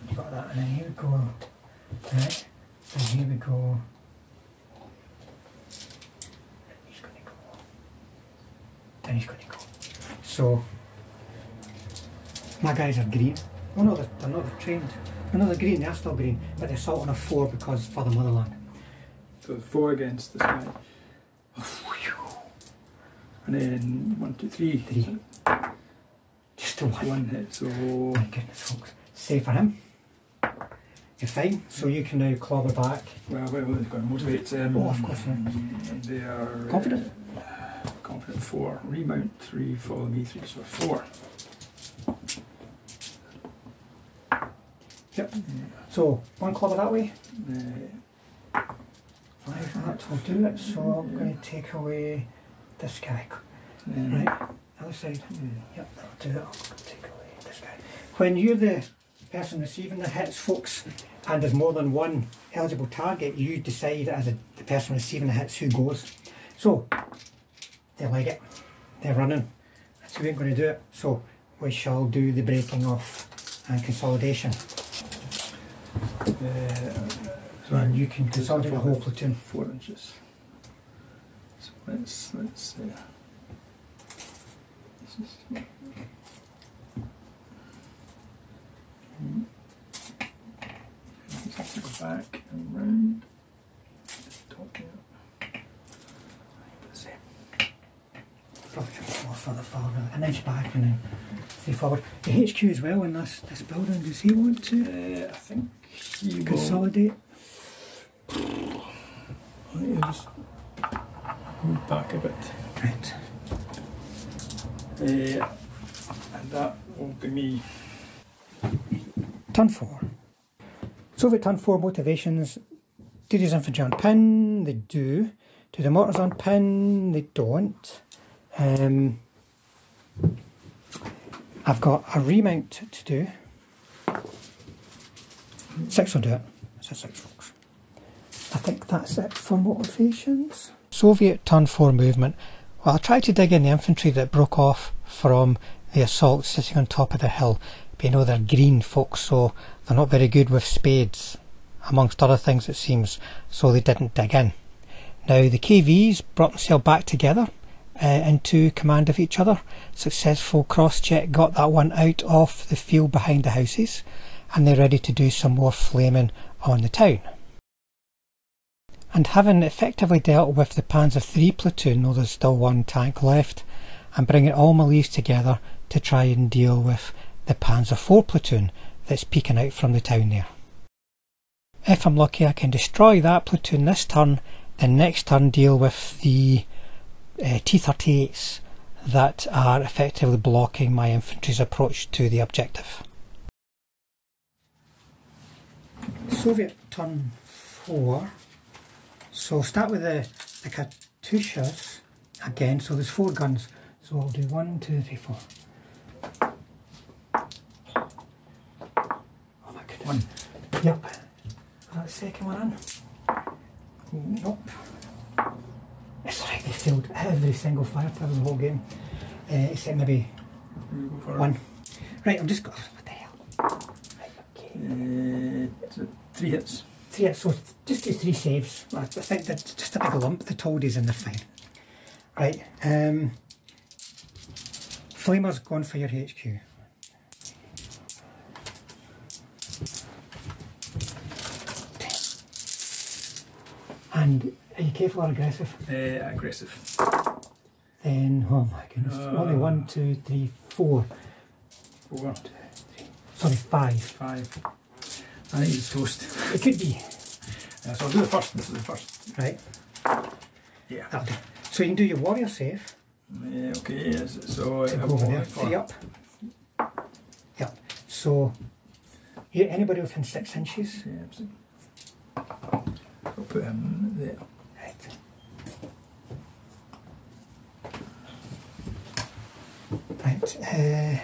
You've got that, and then here we go. Right. And here we go. He's going to go. And he's going to go. So my guys are green. Oh no, they're not. They're trained. Oh no, they're green. They're still green, but they're salt on a 4 because for the motherland. So 4 against this guy. And then 1, 2, 3. 3. Just a 1 hit. So my goodness, folks. Save for him. You're fine. So you can now clobber back. Well, they've got to motivate. Oh, of course. They are confident. Confident 4. Remount 3. Follow me 3. So 4. Yep. So 1 clobber that way. 5. That will do it. So I'm going to take away this guy. Right. Other side. Yep. That'll do it. I'll take away this guy. When you're the person receiving the hits, folks, and there's more than one eligible target, you decide as the person receiving the hits who goes. So they like it. They're running. So we ain't going to do it. So we shall do the breaking off and consolidation. So and you can consolidate the whole platoon. 4 inches. So let's this is have to go back and round. Top here. The same. Probably more further forward, an inch back and then 3 forward. The HQ as well in this building, does he want to? I think he consolidate. Will just move back a bit. Right. And that will be me. Turn 4. Soviet turn 4 motivations. Do these infantry on pin? They do. Do the mortars on pin? They don't. I've got a remount to do. 6 will do it. It's a 6, folks. I think that's it for motivations. Soviet turn 4 movement. Well, I tried to dig in the infantry that broke off from the assault sitting on top of the hill. But you know, they're green folks, so they're not very good with spades, amongst other things it seems, so they didn't dig in. Now the KVs brought themselves back together into command of each other. Successful cross-check got that one out of the field behind the houses, and they're ready to do some more flaming on the town. And having effectively dealt with the Panzer III platoon, though there's still 1 tank left, I'm bringing all my leaves together to try and deal with the Panzer IV platoon that's peeking out from the town there. If I'm lucky, I can destroy that platoon this turn, then next turn deal with the T38s that are effectively blocking my infantry's approach to the objective. Soviet turn 4. So start with the Katyushas again. So there's 4 guns. So I'll do 1, 2, 3, 4. Oh my goodness. 1. Yep. Is that the second one in? Nope. It's right, they failed every single fire in the whole game. Except maybe 1. Right, I'm just going. What the hell? Right, okay. 3 hits. 3 hits, so just do 3 saves. I think that's just a big lump. The toadies in the fine. Right, Flamer's gone for your HQ. And are you careful or aggressive? Aggressive. Then, oh my goodness, only 1, 2, 3, 4. 4. 2, 3. Sorry, 5. 5. I think it's toast. It could be. So I'll do the first. This is the first. Right. Yeah. That'll do. So you can do your warrior save. Okay, yes. So I have over there. 3 up. Yep. So Yeah, anybody within 6 inches. Yeah, absolutely. I'll put him there. Right. Right.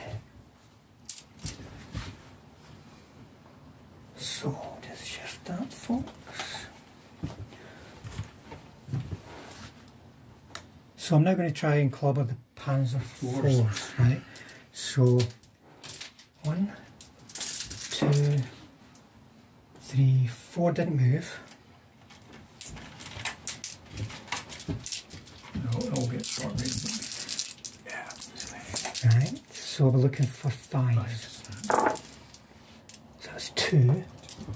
So just shift that, folks. So I'm now going to try and clobber the Panzer IVs, right? So 1, 2, 3, 4 didn't move. No, it'll get short range. Yeah. Right, so we're looking for 5. So that's 2,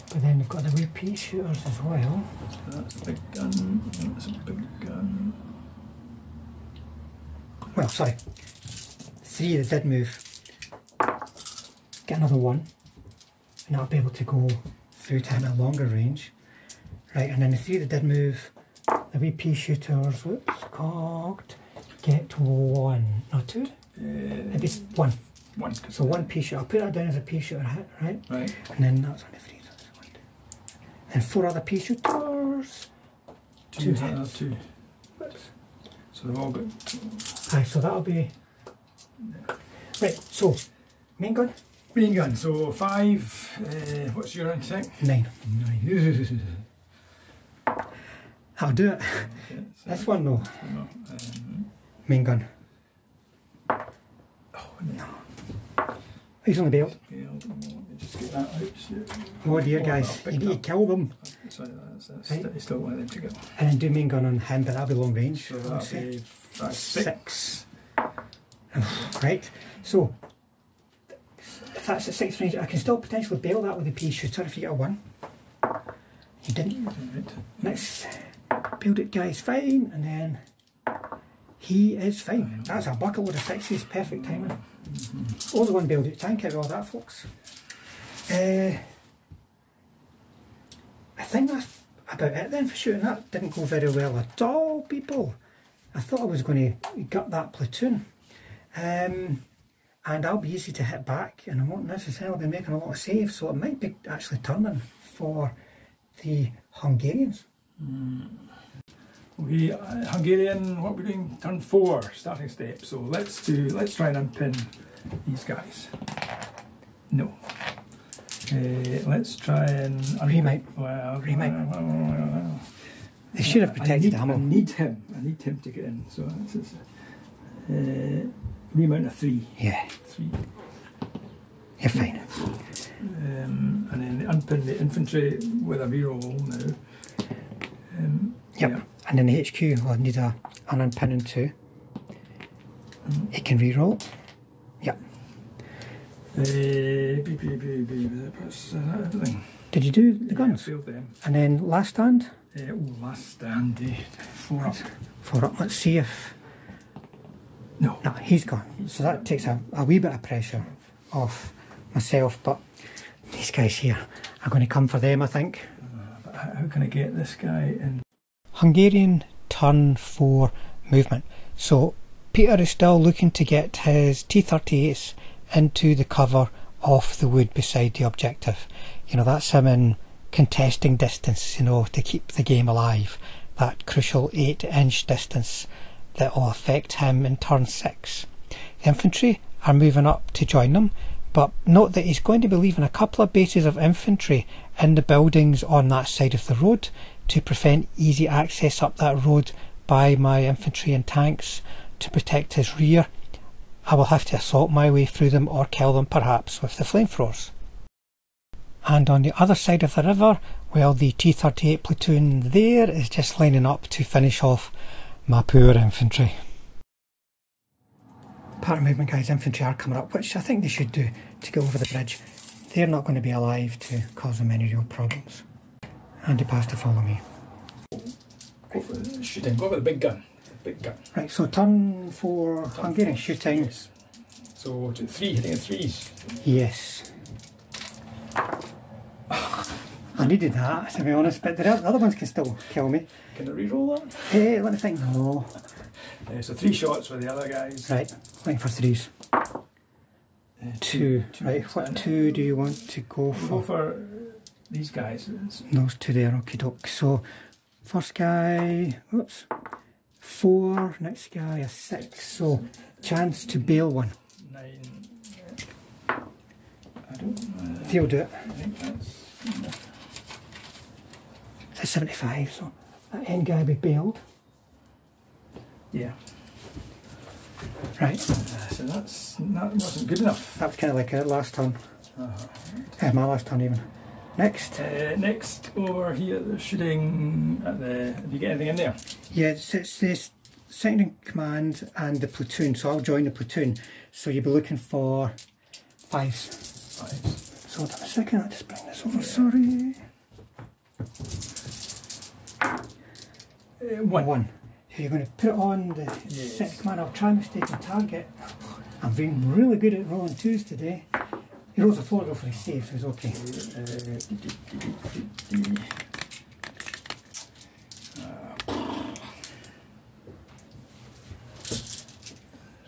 but then we've got the wee pea shooters as well. So that's a big gun, that's a big gun. Well, sorry, 3 that did move. Get another 1, and I'll be able to go through to him at longer range. Right, and then the 3 that did move, the wee pea shooters, whoops, cocked, get 1, not 2, maybe 1. 1. So 1 pea shooter, I'll put that down as a pea shooter hit, right? Right. And then that's on the 3, so that's 1, 2. And 4 other pea shooters, 2 hits. 2. So they've all got... Aye, so that'll be... Right, so, main gun? Main gun, so 5, what's your rank? 9. 9. That'll do it. Okay, so This one though. no, Main gun. oh, no. He's on the belt. Let me just get that out. Oh dear guys, you need to kill them. Sorry, that's Right. you still want them to go. And then do main gun on him, but that'll be long range. So that'll be 5, 6. Right, so if that's at 6 range, I can still potentially bail that with the pea shooter if you get a 1. You didn't. Right. Next, build it guys, fine, and then he is fine. That's a bucket load of 6s, perfect timing. Only one build it tank out of all that, folks. I think that's about it then for shooting. That didn't go very well at all, people. I thought I was going to gut that platoon. And I'll be easy to hit back, and I won't necessarily be making a lot of saves, so it might be actually turning for the Hungarians. Okay, Hungarian, what we're doing, turn 4, starting step. So let's try and unpin these guys. No. Let's try and Remount. Well, Remount. They should have protected I need him to get in. So this is remount of 3. Yeah. 3. You're fine. And then unpin the infantry with a reroll now. Yep. Yeah. And then the HQ will need an unpinning too. It can reroll. Yep. Everything. Did you do the guns? Yeah, them. And then last stand? Last stand. 4 up. 4 up. Let's see if... No. No, he's gone. So that takes a wee bit of pressure off myself, but these guys here are going to come for them, I think. But how can I get this guy in? Hungarian turn 4 movement. So Peter is still looking to get his T38s into the cover of the wood beside the objective. You know, that's him in contesting distance, you know, to keep the game alive. That crucial 8-inch distance that will affect him in turn 6. The infantry are moving up to join them, but note that he's going to be leaving a couple of bases of infantry in the buildings on that side of the road to prevent easy access up that road by my infantry and tanks to protect his rear. I will have to assault my way through them or kill them perhaps with the flamethrowers. And on the other side of the river, well, the T38 platoon there is just lining up to finish off my poor infantry. Part of movement guys, infantry are coming up, which I think they should do to go over the bridge. They're not going to be alive to cause them any real problems. Andy passed to follow me. Go for the shooting. Go for the big gun. Right, so turn 4 Hungarian shooting. Yes. So 3, hitting at 3s. Yes. I needed that, to be honest, but the other ones can still kill me. Can I reroll that? Hey, let me think. No. So 3 shots with the other guys. Right, looking for 3s. Two. Right, what two do you want to go We'll for? go for these guys. Those two there, okie doke. So, first guy, oops, 4, next guy a 6. So, chance to bail one. 9. I don't know. If you'll do it. I think that's. It's 75, so that end guy be bailed. Yeah. Right. So that wasn't good enough. That was kind of like it last turn. My last turn even. Next. Next over here, they're shooting at the. Have you got anything in there? Yeah, it's the second in command and the platoon. So I'll join the platoon. So you'll be looking for 5s. 5s. So hold on a second, I'll just bring this over. Sorry. 1. You're going to put it on the second command. I'll try mistaken target. I'm being really good at rolling 2s today. He rolls a 4 for his save, so he's okay.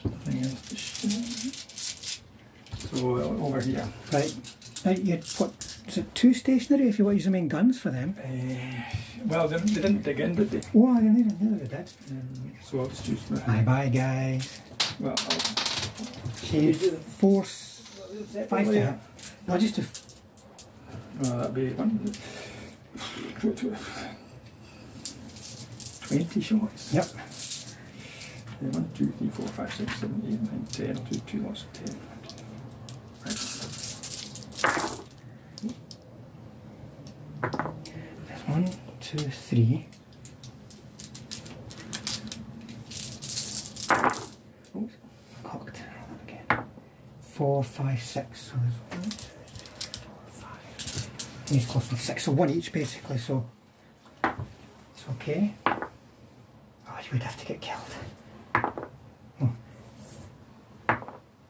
Nothing else to shoot. So over here. Right. Now you what? Is it 2 stationary if you want to use the main guns for them? Well, they didn't dig in, did they? Oh, neither they did. So I'll just use the. Bye guys. Well, Shave 4, 5 to hit. No, just to. that'd be 20 shots. Yep. 1, 2, 3, 4, 5, 6, 7, 8, 9, 10. 2 lots of 10. Right. There's 1, 2, 3. Oh, cocked. Again. 4, 5, 6. So there's 1, 2, 3, 4, 5. These cost me 6, so 1 each basically. So it's okay. Oh, you would have to get killed. Oh.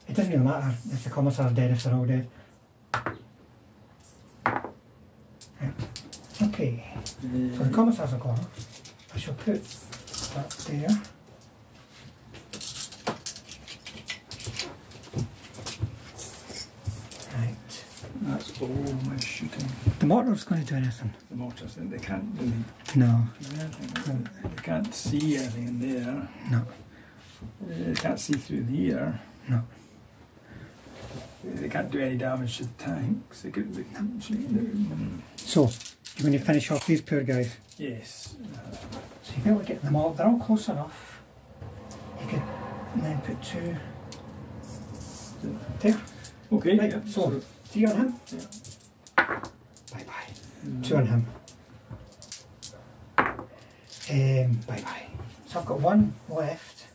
It doesn't really matter if the commissars are dead, if they're all dead. Okay, so the commissars are gone. I shall put that there. Right. That's all my shooting. The mortar's going to do anything? The mortars, they can't really No. do anything. They can't see anything in there. No. They can't see through here. No. They can't do any damage to the tanks. They could. So, you're going to finish off these poor guys? Yes. So you'll be able to get them all, they're all close enough. You could then put 2 there. Okay. Right, Yeah, so 3 on him. Yeah. Bye bye. 2 on him. Bye bye. So I've got 1 left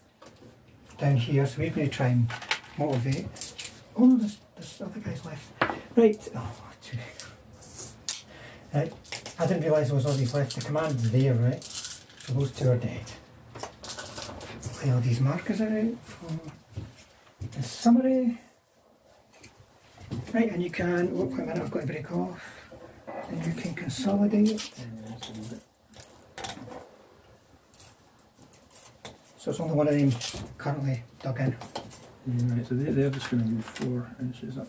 down here, so we're going to try and motivate. Oh no, there's other guys left. Right. Oh, 2. Right. I didn't realise there was all these left. The command's there, right? So those 2 are dead. Lay all these markers out for the summary. Right, and you can, oh, wait a minute, I've got to break off. And you can consolidate. So it's only one of them currently dug in. Right, so they're just going to move 4 inches up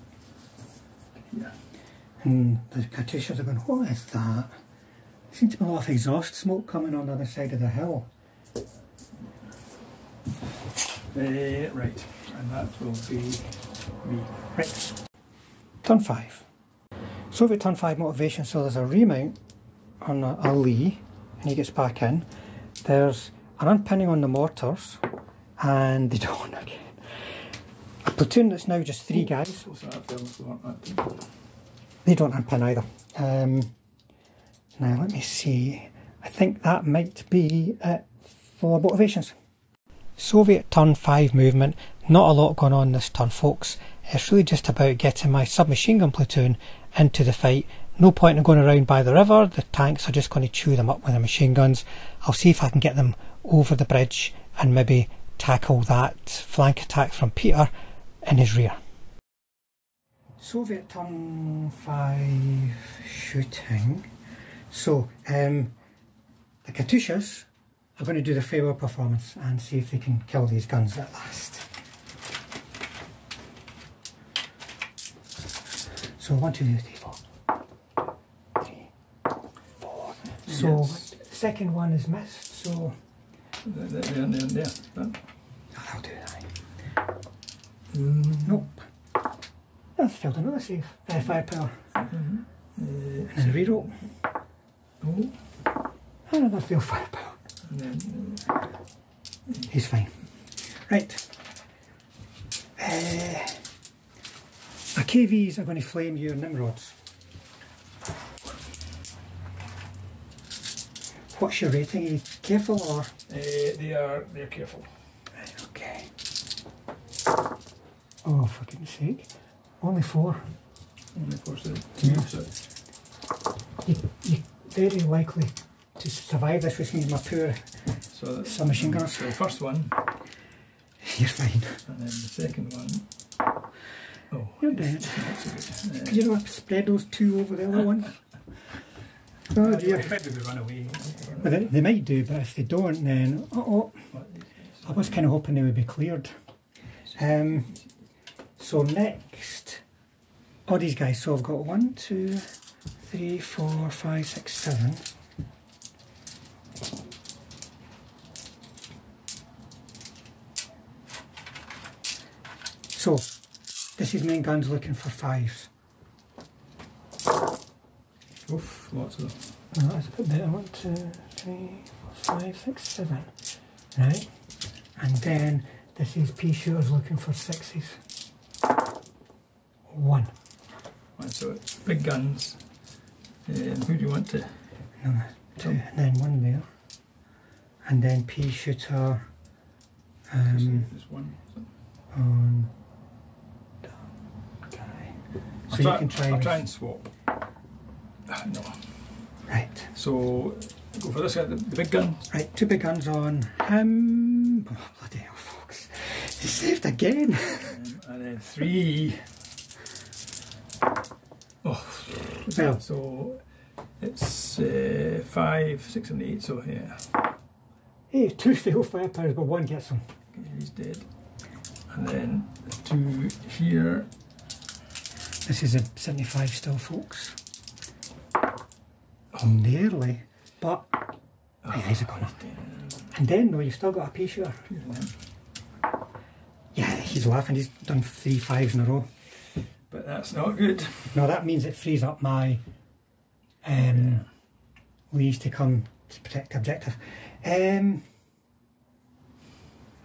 here. And the Katyushas are going, what is that? There seems to be a lot of exhaust smoke coming on the other side of the hill. Right, and that will be me. Right. Turn 5. Soviet turn 5 motivation, so there's a remount on a Lee, and he gets back in. There's an unpinning on the mortars, and they don't again. A platoon that's now just 3 guys. They don't unpin either. Now let me see. I think that might be it for motivations. Soviet turn 5 movement. Not a lot going on this turn, folks. It's really just about getting my submachine gun platoon into the fight. No point in going around by the river. The tanks are just going to chew them up with their machine guns. I'll see if I can get them over the bridge and maybe tackle that flank attack from Peter in his rear. Soviet turn 5 shooting. So, the Katyushas are going to do the farewell performance and see if they can kill these guns at last. So 1, 2, 3, 4. 3, 4. So Yes. the second one is missed, so There. That. I'll do that. Nope. That's failed another save. Firepower. And then a reroll. Oh. And another failed firepower. And then, He's fine. Right. Our KVs are going to flame your Nimrods. What's your rating? Are you careful or? they're careful. Right, okay. Oh, for goodness sake. Only 4. Only 4, so 2. Yeah. So You're very likely to survive this, which means my poor submachine gunners. So the first one, You're fine. and then the second one. Oh, You're it's dead. not so good. You know, I've spread those 2 over the other one. Oh dear. I bet they would run away. Well, they might do, but if they don't, then I was kind of hoping they would be cleared. So next, all these guys. So I've got 1, 2, 3, 4, 5, 6, 7. So this is main guns looking for 5s. Oof, lots of them. No, that's a bit better. 1, 2, 3, 4, 5, 6, 7. Right. And then this is pea shooters looking for 6s. 1. Right, so it's big guns. Who do you want to? No, 2. And then 1 there. And then pea shooter There's one. on that guy. So you can try. I'll try and swap. No. Right. So go for this guy, the big gun. Right, 2 big guns on him. Oh, bloody hell, folks. He saved again. And then 3. Oh, Well. so it's 5, 6, and 8. So yeah, Hey, 2 fail firepowers, but 1 gets him. he's dead. And then 2 here. This is a 75 still, folks. Oh, nearly. But he's a gunner. And then, though, you've still got a pea shooter. Yeah, he's laughing. He's done 3 5s in a row. But that's not good. No, that means it frees up my Lees to come to protect the objective. I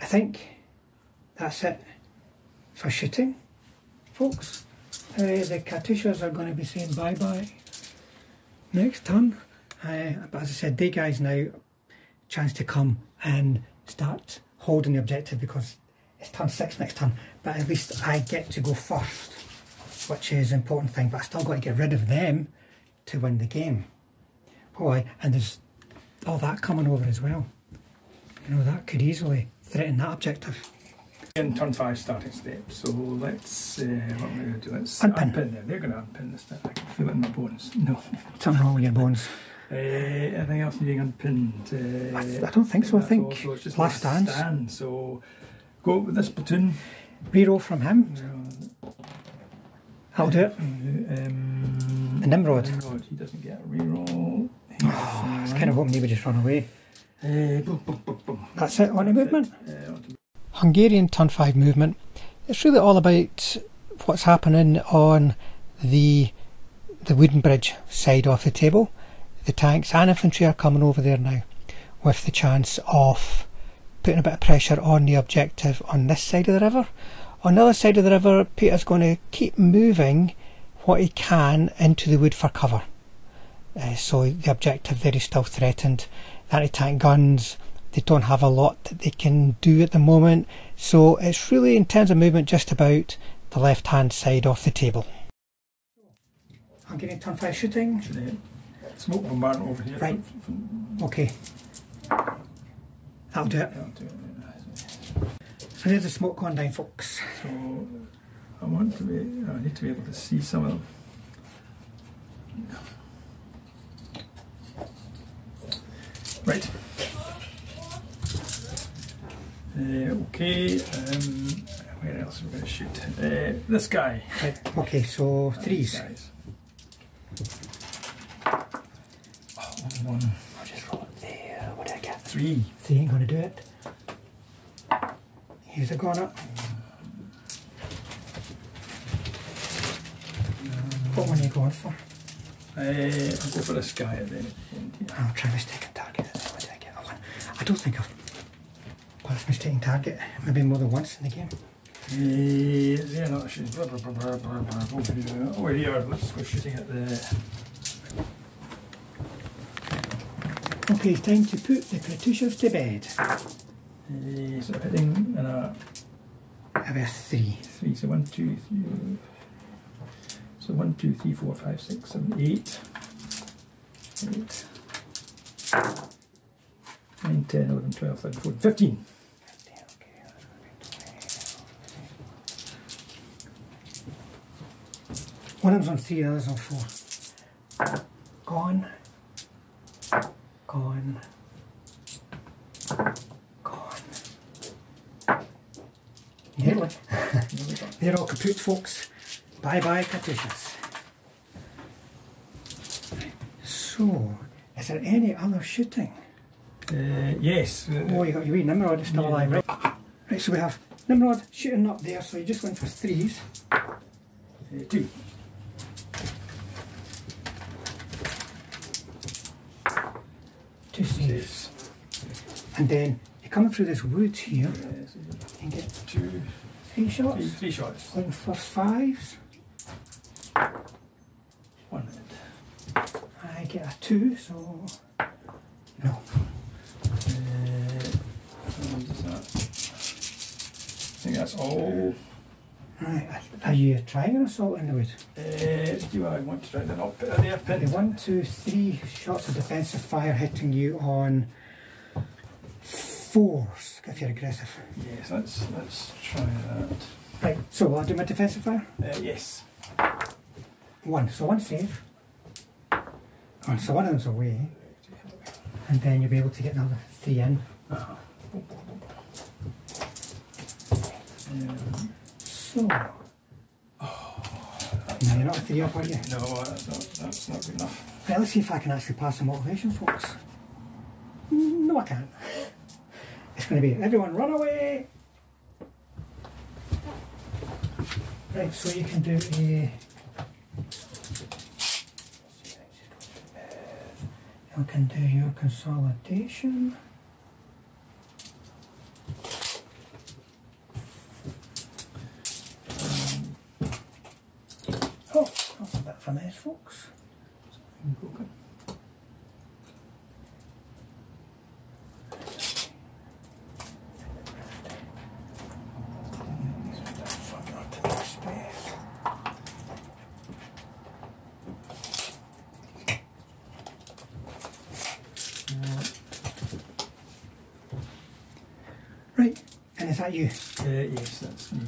think that's it for shooting, folks. The Katyushas are going to be saying bye-bye next turn. But as I said, they guys now chance to come and start holding the objective because it's turn 6 next turn. But at least I get to go first, which is an important thing. But I still got to get rid of them to win the game. Boy, and there's all that coming over as well. You know, that could easily threaten that objective. In turn 5 starting step, so let's, what am I going to do? Let's Unpin. unpin them. They're going to unpin this bit. I can feel it in my bones. No. Something wrong with your bones. Anything else needing unpinned? I don't think so. I think also, it's just last stands. stand. So go with this platoon. Reroll from him. I'll do it. The Nimrod. He doesn't get a reroll. I was kind of hoping he would just run away. Boom, boom, boom, boom. That's it, on to movement. Hungarian turn 5 movement. It's really all about what's happening on the wooden bridge side of the table. The tanks and infantry are coming over there now with the chance of putting a bit of pressure on the objective on this side of the river. On the other side of the river, Peter's going to keep moving what he can into the wood for cover. So the objective there is still threatened. The anti-tank guns, they don't have a lot that they can do at the moment. So it's really, in terms of movement, just about the left-hand side of the table. I'm getting turn 5 shooting. Smoke bombardment over here. Right. Okay. That'll do it. So there's the smoke going down, folks. So I need to be able to see some of them. Right. Okay. Where else are we going to shoot? This guy. Right, okay, so threes. Guys. Oh, one. I'll just roll it there. What did I get? Three. Three ain't going to do it. Here's a gun up. What one are you going for? I'll go for this guy at the end. I'll try mistaken target. What did I get? Oh, I don't think I've passed mistaken target maybe more than once in the game. Yeah, not shooting. Over here, let's go shooting at the. Okay, it's time to put the Katyushas to bed. So hitting and a. Have a three. Three, so 1, 2, 3. So 1, 2, 3, 4, 5, 6, 7, 8. 8. 9, 10, 11, 12, 13, 14, 15. One of them's on 3, the other's on 4. Gone. Gone. Gone. Nearly. They're all kaput, folks. Bye bye, Katyushas. So, is there any other shooting? Yes. Oh, you got your wee Nimrod is still alive, right? Right, so we have Nimrod shooting up there, so you just went for threes. 2. Two saves. And then you're coming through this wood here. You can get 2. 3 shots. 3 shots. Looking for fives. 1 minute. I get a 2, so no. What is that? I think that's all. Right, are you trying an assault in the wood? Do I want to try that up there? Okay, 1, 2, 3 shots of defensive fire hitting you on 4s if you're aggressive. Yes, let's try that. Right, so will I do my defensive fire? Yes. 1, so 1 save. Oh, so one of them's away. And then you'll be able to get another 3 in. So. No, you're not a 3 up, are you? No, that's not good enough. Right, let's see if I can actually pass the motivation, folks. No, I can't. It's going to be everyone run away. Right, so you can do a. You can do your consolidation. Oh, that's a bit of a mess, folks. Right, and is that you? Yes, that's me.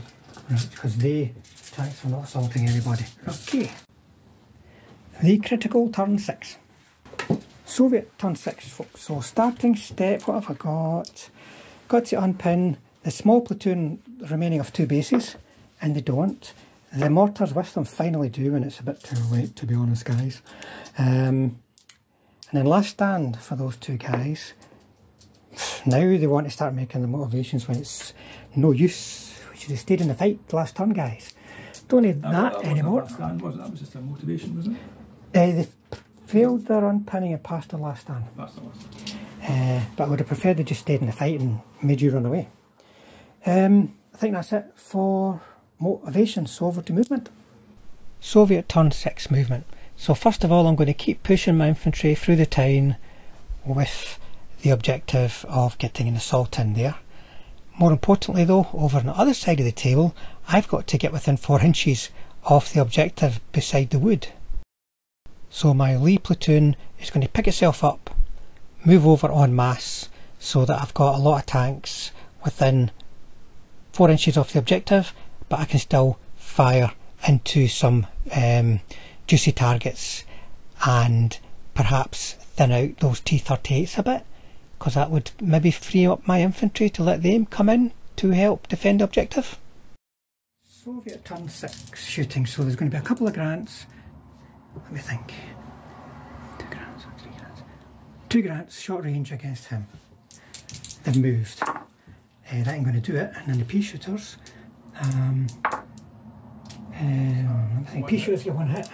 Right, because they tanks are not assaulting anybody. Okay. The critical turn 6. Soviet turn 6, folks. So starting step, what have I got? Got to unpin the small platoon remaining of 2 bases, and they don't. The mortars with them finally do, and it's a bit too late, to be honest, guys. And then last stand for those 2 guys. Now they want to start making the motivations when it's no use. We should have stayed in the fight the last turn, guys. Don't need that anymore. That was just a motivation, wasn't it? They failed their unpinning and passed the last stand. That's the last. But I would have preferred they just stayed in the fight and made you run away. I think that's it for motivation. So over to movement. Soviet turn 6 movement. So first of all, I'm going to keep pushing my infantry through the town with the objective of getting an assault in there. More importantly though, over on the other side of the table, I've got to get within 4 inches of the objective beside the wood. So my Lee platoon is going to pick itself up, move over en masse, so that I've got a lot of tanks within 4 inches of the objective, but I can still fire into some juicy targets and perhaps thin out those T38s a bit, because that would maybe free up my infantry to let them come in to help defend the objective. Soviet turn 6 shooting, so there's going to be a couple of grants. Let me think. 2 grants, 3 grants. 2 grants, short range against him. They've moved. That ain't going to do it. And then the pea shooters. I think pea shooters get 1 hit.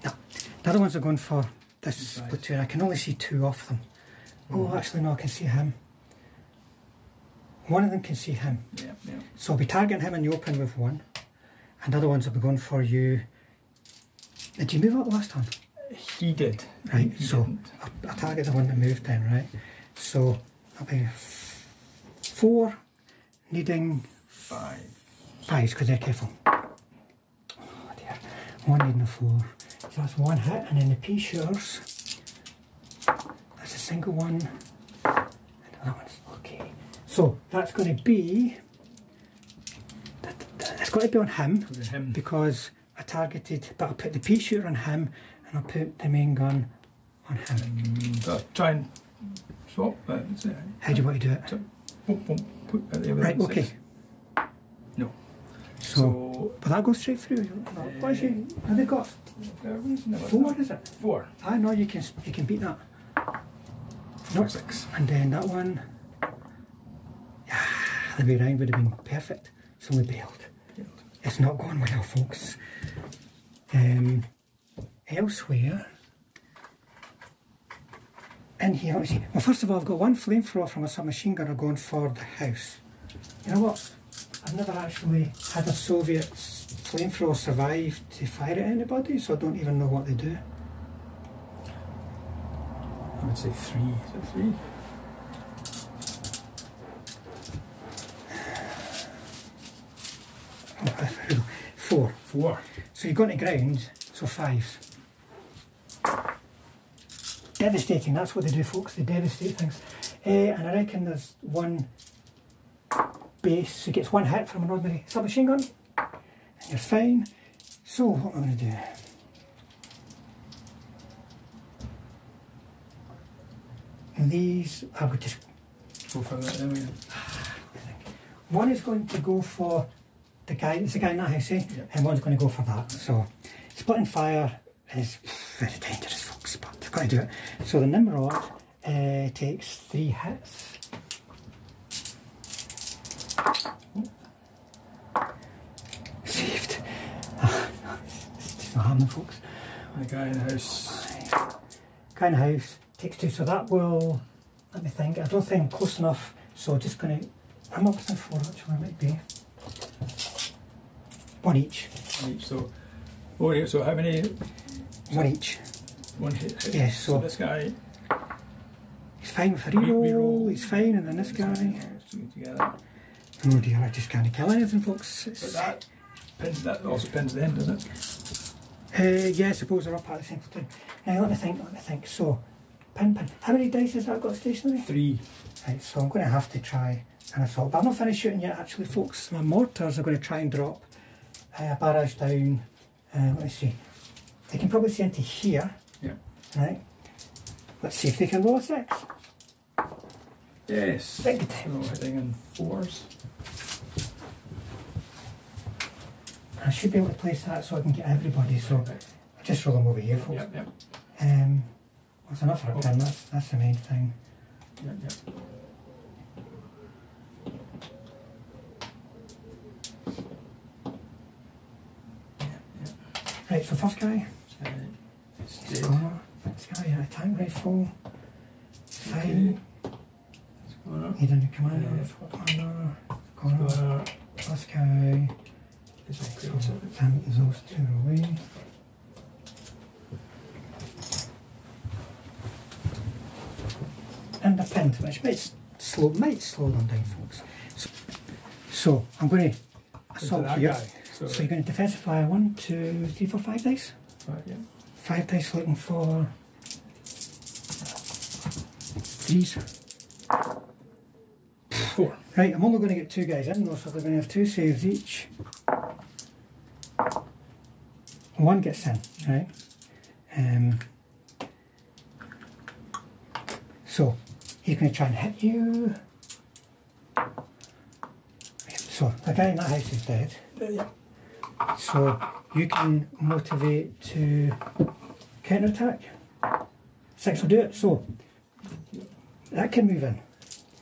No, the other ones are going for this platoon. I can only see 2 of them. Oh, actually no, I can see him. One of them can see him. So I'll be targeting him in the open with 1. And the other ones will be going for you. Did you move up last time? He did. Right, he so I'll target the one that moved then, right? So I'll be 4 needing 5s because they're careful. Oh dear. 1 needing a 4. So that's 1 hit, and then the pea shooters. That's a single one. And that one's okay. So that's going to be. It's got to be on him because I targeted, but I'll put the pea shooter on him and I'll put the main gun on him. Try and swap. How do you want to do it? Right, okay. No. So, but that goes straight through. What is you? Have they got 4? Is it 4? I know you can beat that. 4, 6. And then that one. Yeah, the way round would have been perfect. So we bailed. It's not going well, folks. Elsewhere, in here, let me see. Well, first of all, I've got 1 flamethrower from a submachine gunner going for the house. You know what? I've never actually had a Soviet flamethrower survive to fire at anybody, so I don't even know what they do. I would say 3. Is it 3? Four. 4. So you're going to ground, so 5s. Devastating, that's what they do, folks, they devastate things. And I reckon there's 1 base who gets 1 hit from an ordinary submachine gun, and you're fine. So what am I going to do? And these, I would just go for that then. 1 is going to go for the guy, it's the guy in that house, eh? Yep. And 1's going to go for that. So splitting fire is very dangerous, folks, but I've got to do it. So the Nimrod takes 3 hits. Saved. It's just not happening, folks. The guy in the house. Guy in the house takes 2, so that will, let me think, I don't think I'm close enough, so just going to, I'm up to 4 actually, I might be. 1 each. 1 each, so, so how many? 1 each. 1 hit. Yes, so this guy. He's fine with a reroll, he's fine, and then this guy. Together. Oh dear, I just can't kill anything, folks. But that also pins the end, doesn't it? Yeah, I suppose they're up at the same time. Now let me think. So, pin. How many dice has that got stationary? 3. Right, so I'm going to have to try an assault. But I'm not finished shooting yet, actually, folks. My mortars are going to try and drop a barrage down. Let me see. They can probably see into here. Yeah. Right. Let's see if they can roll a 6. Yes. Big. So hitting in 4s. I should be able to place that so I can get everybody. So I'll just roll them over here, folks. Yep. What's enough for a pin? That's the main thing. Yep. Right, so first guy. This guy, yeah, tank rifle. Fine. Need a new commander. Corner. First guy. So tank is those 2 away. And the pin, which might slow them down, folks. So I'm going to assault here. So you're going to defensive fire 1, 2, 3, 4, 5 dice. 5, yeah. 5 dice looking for 3s. 4. Right, I'm only going to get 2 guys in though, so they're going to have 2 saves each. 1 gets in, right? So he's going to try and hit you. So the guy in that house is dead. Yeah. So you can motivate to counterattack. 6 will do it. So that can move in.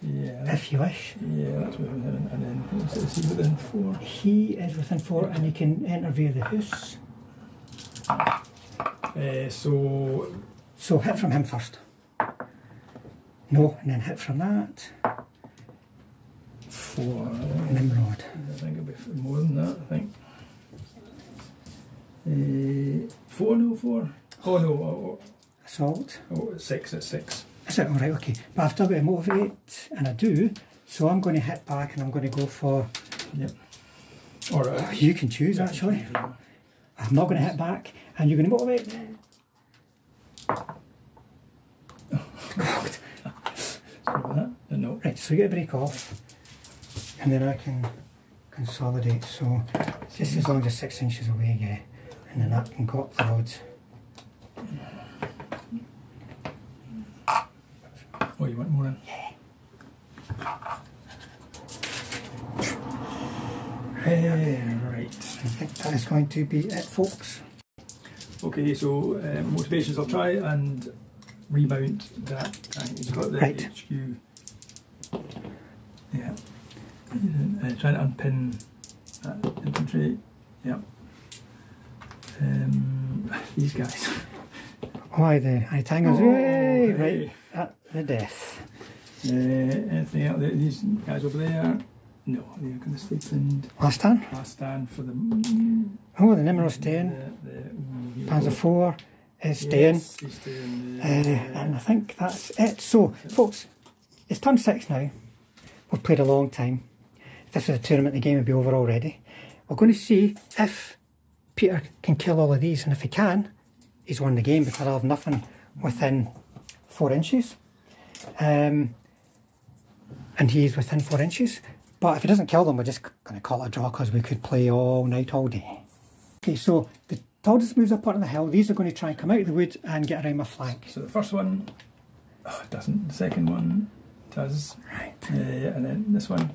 Yeah. If you wish. Yeah, that's within him. And then is he within 4? He is within 4 and you can enter via the house. So hit from him first. No, and then hit from that. 4. Nimrod. I think it'll be more than that, I think. 4, no, 4. Oh no. Assault. Oh, it's 6, it's 6. Is it? Alright, okay. But I've still got to motivate, and I do, so I'm going to hit back and I'm going to go for... Yep. Alright. You can choose, actually. I'm not going to hit back, and you're going to motivate. God. Sorry about that. No. Right, so you get a break off, and then I can consolidate. So just as long as it's 6 inches away, yeah, and then that can go up the road. Oh, you want more in? Yeah. Right. I think that is going to be it, folks. Okay, so motivations. I'll try and remount that tank. He's got the right. HQ. Yeah. Trying to unpin that infantry. Yeah. These guys. Why the tangles? Oh, Yay! Right hey. at the death. Anything else? These guys over there? No, they're going to stay pinned. Last stand. Last stand for the. Oh, the Nimrod staying. Panzer IV is staying. Yes, he's staying. And I think that's it. So, folks, it's turn 6 now. We've played a long time. If this was a tournament, the game would be over already. We're going to see if Peter can kill all of these, and if he can, he's won the game because I'll have nothing within 4 inches. And he's within 4 inches. But if he doesn't kill them, we're just going to call it a draw because we could play all night, all day. Okay, so the Taldus moves up onto the hill. These are going to try and come out of the wood and get around my flank. So the first one, it doesn't. The second one does. Right. And then this one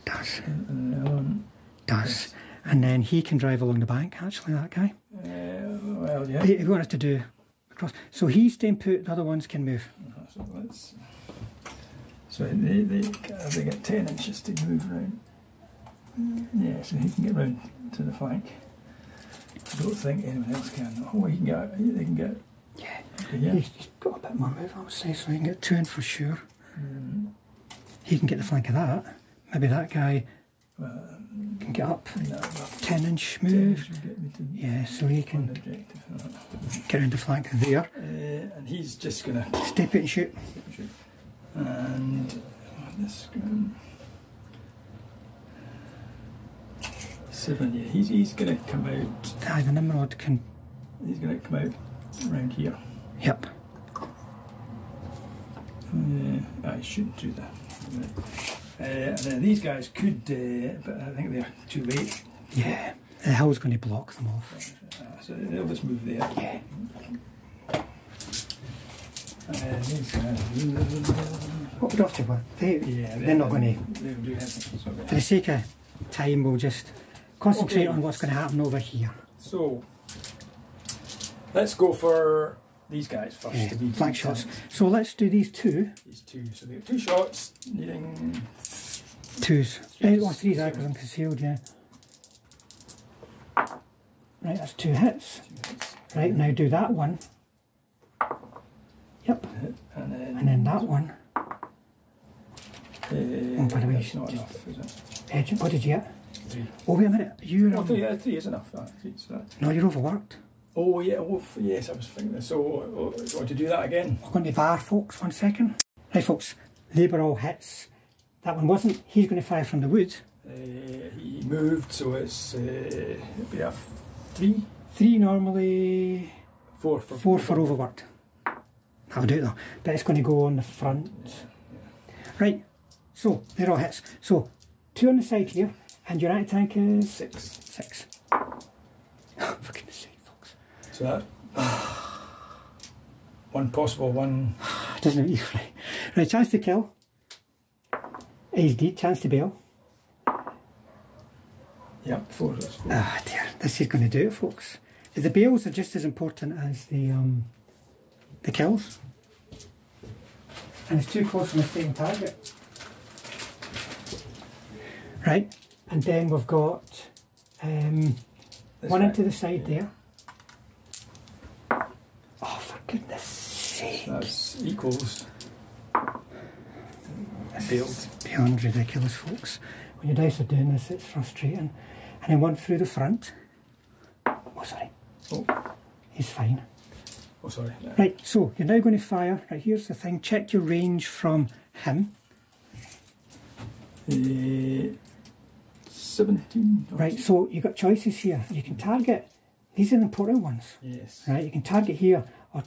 Does. And the other one Does. Yes. And then he can drive along the bank, actually, that guy. Well, yeah. He wanted us to do across. So he's staying put, the other ones can move. So let's. So they get 10 inches to move around. Yeah, so he can get round to the flank. I don't think anyone else can. Oh, he can get. They can get. Yeah. He's got a bit more move, I would say, so he can get 2 in for sure. He can get the flank of that. Maybe that guy can get up. No, 10-inch move. 10 get me to Yeah, so he can objective. get around the flank there. And he's just gonna Stay put and shoot. And this going 7. Yeah, he's gonna come out. Aye, the Nimrod can. He's gonna come out around here. Yep. I shouldn't do that. And then these guys could, but I think they're too late. Yeah, the hill's going to block them off. So they'll just move there. Yeah. These guys. What would have to they're not going to. They'll do anything. For the sake of time, we'll just concentrate on what's going to happen over here. So let's go for these guys first. Yeah, to be flank shots. So let's do these two. These two. So they got 2 shots, needing 2s. Or 3s, because I'm concealed, yeah. Right, that's 2 hits. 2 hits. Right, now do that one. Yep. And then that one. Oh, by the way, that's not enough, is it? What did you get? 3. Oh, wait a minute. You're. Oh, 3, 3 is enough. 3, so that. No, you're overworked. Oh, yeah. Oh, yes, I was thinking that. So, want to do that again? We're going to VAR, folks. 1 second. Right, folks. They were all hits. That one wasn't. He's going to fire from the wood. He moved, so it's it'd be a 3. 3 normally. 4 for overworked. That'll do it though. But it's going to go on the front. Yeah. Right. So they're all hits. So 2 on the side here, and your anti-tank is 6. 6. For goodness sake, folks. So that one possible one. Doesn't it? Right. Chance to kill. He's dead. Chance to bail. Yep, 4. That's 4. Ah dear, this is going to do it, folks. The bales are just as important as the kills. And it's too close from a staying target. Right, and then we've got one into the side there. Oh, for goodness sake. That's equals. Bailed. Beyond ridiculous, folks. When your dice are doing this, it's frustrating. And then one through the front. Oh, sorry. Oh. He's fine. Oh, sorry. Yeah. Right, so you're now going to fire. Right, here's the thing. Check your range from him. 17. Right, so you've got choices here. You can target. These are the important ones. Yes. Right, you can target here or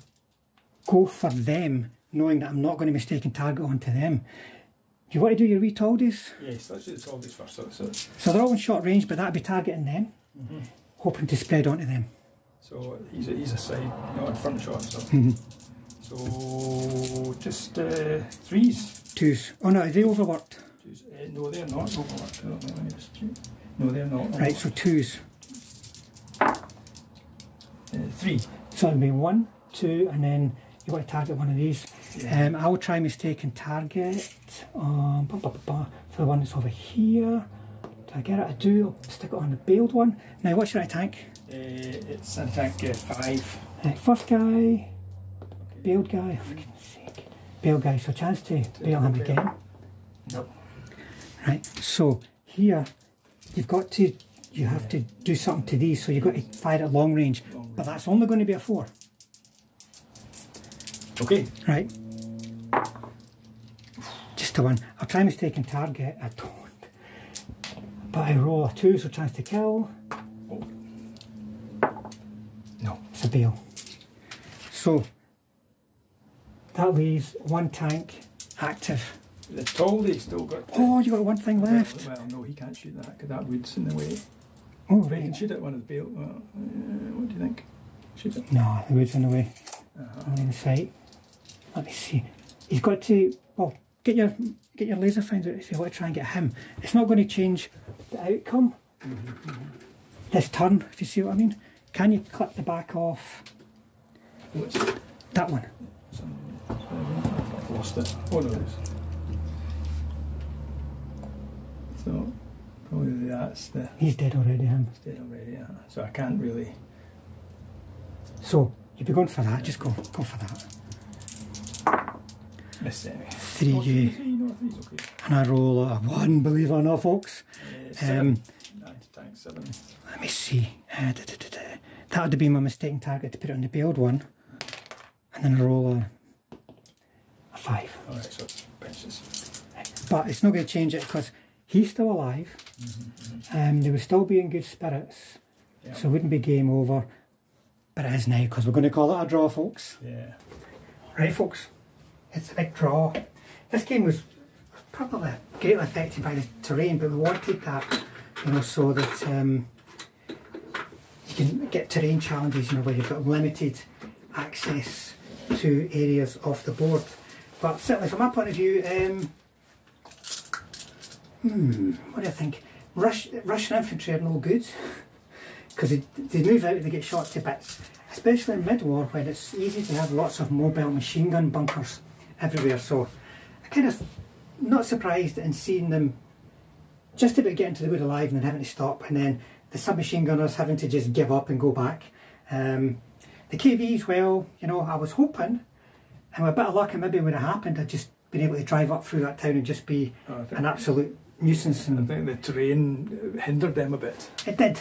go for them, knowing that I'm not going to mistake and target onto them. Do you want to do your wee toldies? Yes, let's do the toldies first. So they're all in short range, but that'll be targeting them, hoping to spread onto them. So he's a side, not in front shot. So, so just 3s. 2s. Oh no, are they overworked? 2s. No, they're not overworked. No, they're not. Right, so 2s. 3. So it'll be 1, 2, and then you want to target one of these. Yeah. I will try mistake and target for the one that's over here. Do I get it? I do. I'll stick it on the bailed one. Now, what's your tank? It's anti-tank 5. Right, first guy, bailed guy. For goodness sake, bailed guy. So chance to bail him again. No. Right. So here, you have to do something to these. So you've got to fire at long range, but that's only going to be a 4. Okay. Right. Just a 1. I'll try mistake and target. I don't. But I roll a 2, so chance to kill. Oh. No. It's a bail. So that leaves 1 tank active. The Toldy still got. Oh, you got 1 thing left. Well, no, he can't shoot that because that wood's in the way. Oh, He right. can shoot it one of the bail. What do you think? Shoot it. No, the wood's in the way. On the site. Let me see. He's got to. Well, get your laser finder if you want to try and get him. It's not going to change the outcome this turn, if you see what I mean. Can you clip the back off What's it? that one? I've lost it. Oh no, it is. So probably that's the. He's dead already, him. It's dead already. Yeah. So I can't really. So you'd be going for that. Just go for that. Miss anyway. 3 Oh, you. 3, no, 3's okay. And I roll a 1, believe it or not, folks. 7. Anti-tank 7. Let me see. That would have been my mistaken target to put it on the bailed one. And then roll a 5. Alright, so it's benches. But it's not going to change it because he's still alive. They would still be in good spirits. Yeah. So it wouldn't be game over. But it is now because we're going to call it a draw, folks. Yeah. Right, folks. It's a big draw. This game was probably greatly affected by the terrain, but we wanted that, so that you can get terrain challenges, where you've got limited access to areas off the board. But certainly from my point of view, what do you think? Russian infantry are no good because they move out and they get shot to bits, especially in mid-war when it's easy to have lots of mobile machine gun bunkers everywhere. So I kind of not surprised in seeing them just about getting to the wood alive and then having to stop, and then the submachine gunners having to just give up and go back. The KVs, well, I was hoping, and with a bit of luck, it maybe would have happened. I'd just been able to drive up through that town and just be an absolute nuisance. I think the terrain hindered them a bit. It did.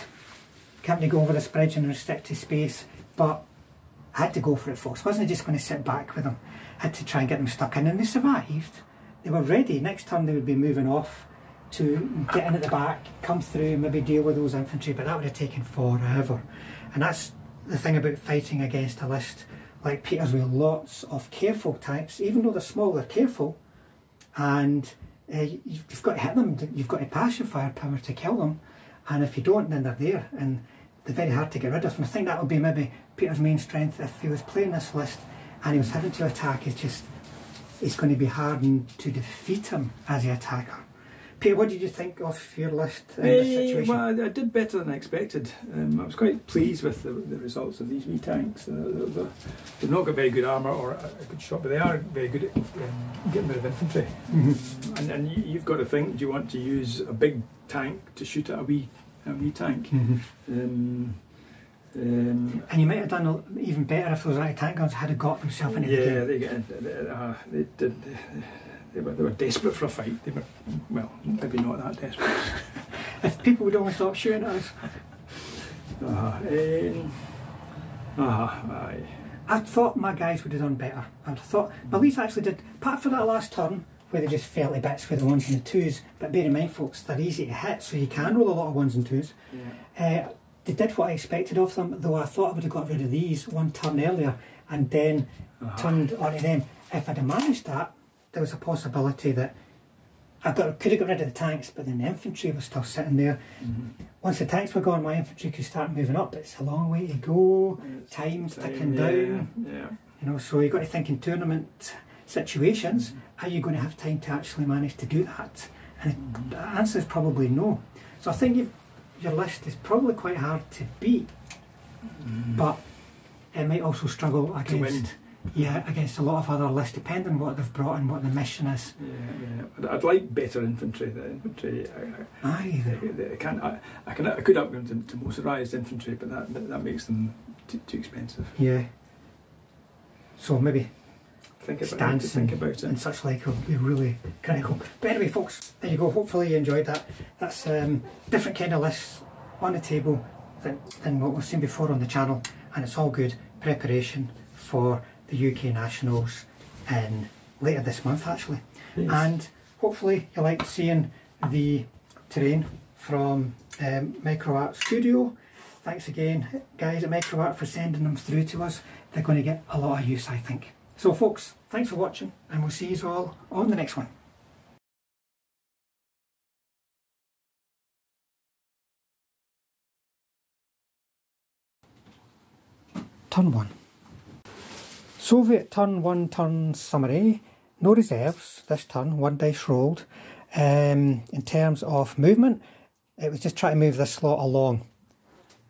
Having to go over this bridge in a restricted space, but I had to go for it, folks. I wasn't just going to sit back with them. I had to try and get them stuck in, and they survived. They were ready. Next turn they would be moving off to get in at the back, come through, maybe deal with those infantry, but that would have taken forever. And that's the thing about fighting against a list like Peter's with lots of careful types. Even though they're small, they're careful, and you've got to hit them. You've got to pass your firepower to kill them, and if you don't, then they're there and they're very hard to get rid of. And I think that would be maybe Peter's main strength if he was playing this list and he was having to attack. It's going to be hardened to defeat him as the attacker. Peter, what did you think of your list in this situation? Well, I did better than I expected. I was quite pleased with the results of these wee tanks. They've not got very good armour or a good shot, but they are very good at getting rid of infantry. Mm-hmm. And you've got to think, do you want to use a big tank to shoot at a wee tank? Mm-hmm. And you might have done even better if those anti-tank guns had got themselves into the game. They did. They were desperate for a fight. They were, well, maybe not that desperate. If people would only stop shooting at us. I thought my guys would have done better. I'd thought my leads actually did, apart from that last turn where they just fell to bits with the ones and the twos, but bear in mind folks, they're easy to hit, so you can roll a lot of ones and twos. Yeah. They did what I expected of them, though I thought I would have got rid of these one turn earlier and then turned onto them. If I'd have managed that, there was a possibility that could have got rid of the tanks, but then the infantry was still sitting there. Mm-hmm. Once the tanks were gone, my infantry could start moving up. It's a long way to go. Time's ticking down. Yeah. You know, so you've got to think in tournament situations, are you going to have time to actually manage to do that? And the answer is probably no. So I think your list is probably quite hard to beat, but it might also struggle against. Yeah, against a lot of other lists, depending on what they've brought and what the mission is. Yeah. I'd like better infantry. The infantry, I could upgrade them to motorised infantry, but that makes them too expensive. Yeah. So maybe stance and such like will be really critical. But anyway, folks, there you go. Hopefully you enjoyed that. That's different kind of lists on the table than what we've seen before on the channel, and it's all good preparation for the UK Nationals in later this month actually. Yes. And hopefully you like seeing the terrain from Micro Art Sudio. Thanks again guys at Micro Art for sending them through to us. They're going to get a lot of use, I think. So folks, thanks for watching and we'll see you all on the next one. Turn 1. Soviet turn 1 turn summary, no reserves this turn, 1 dice rolled. In terms of movement, it was just trying to move this slot along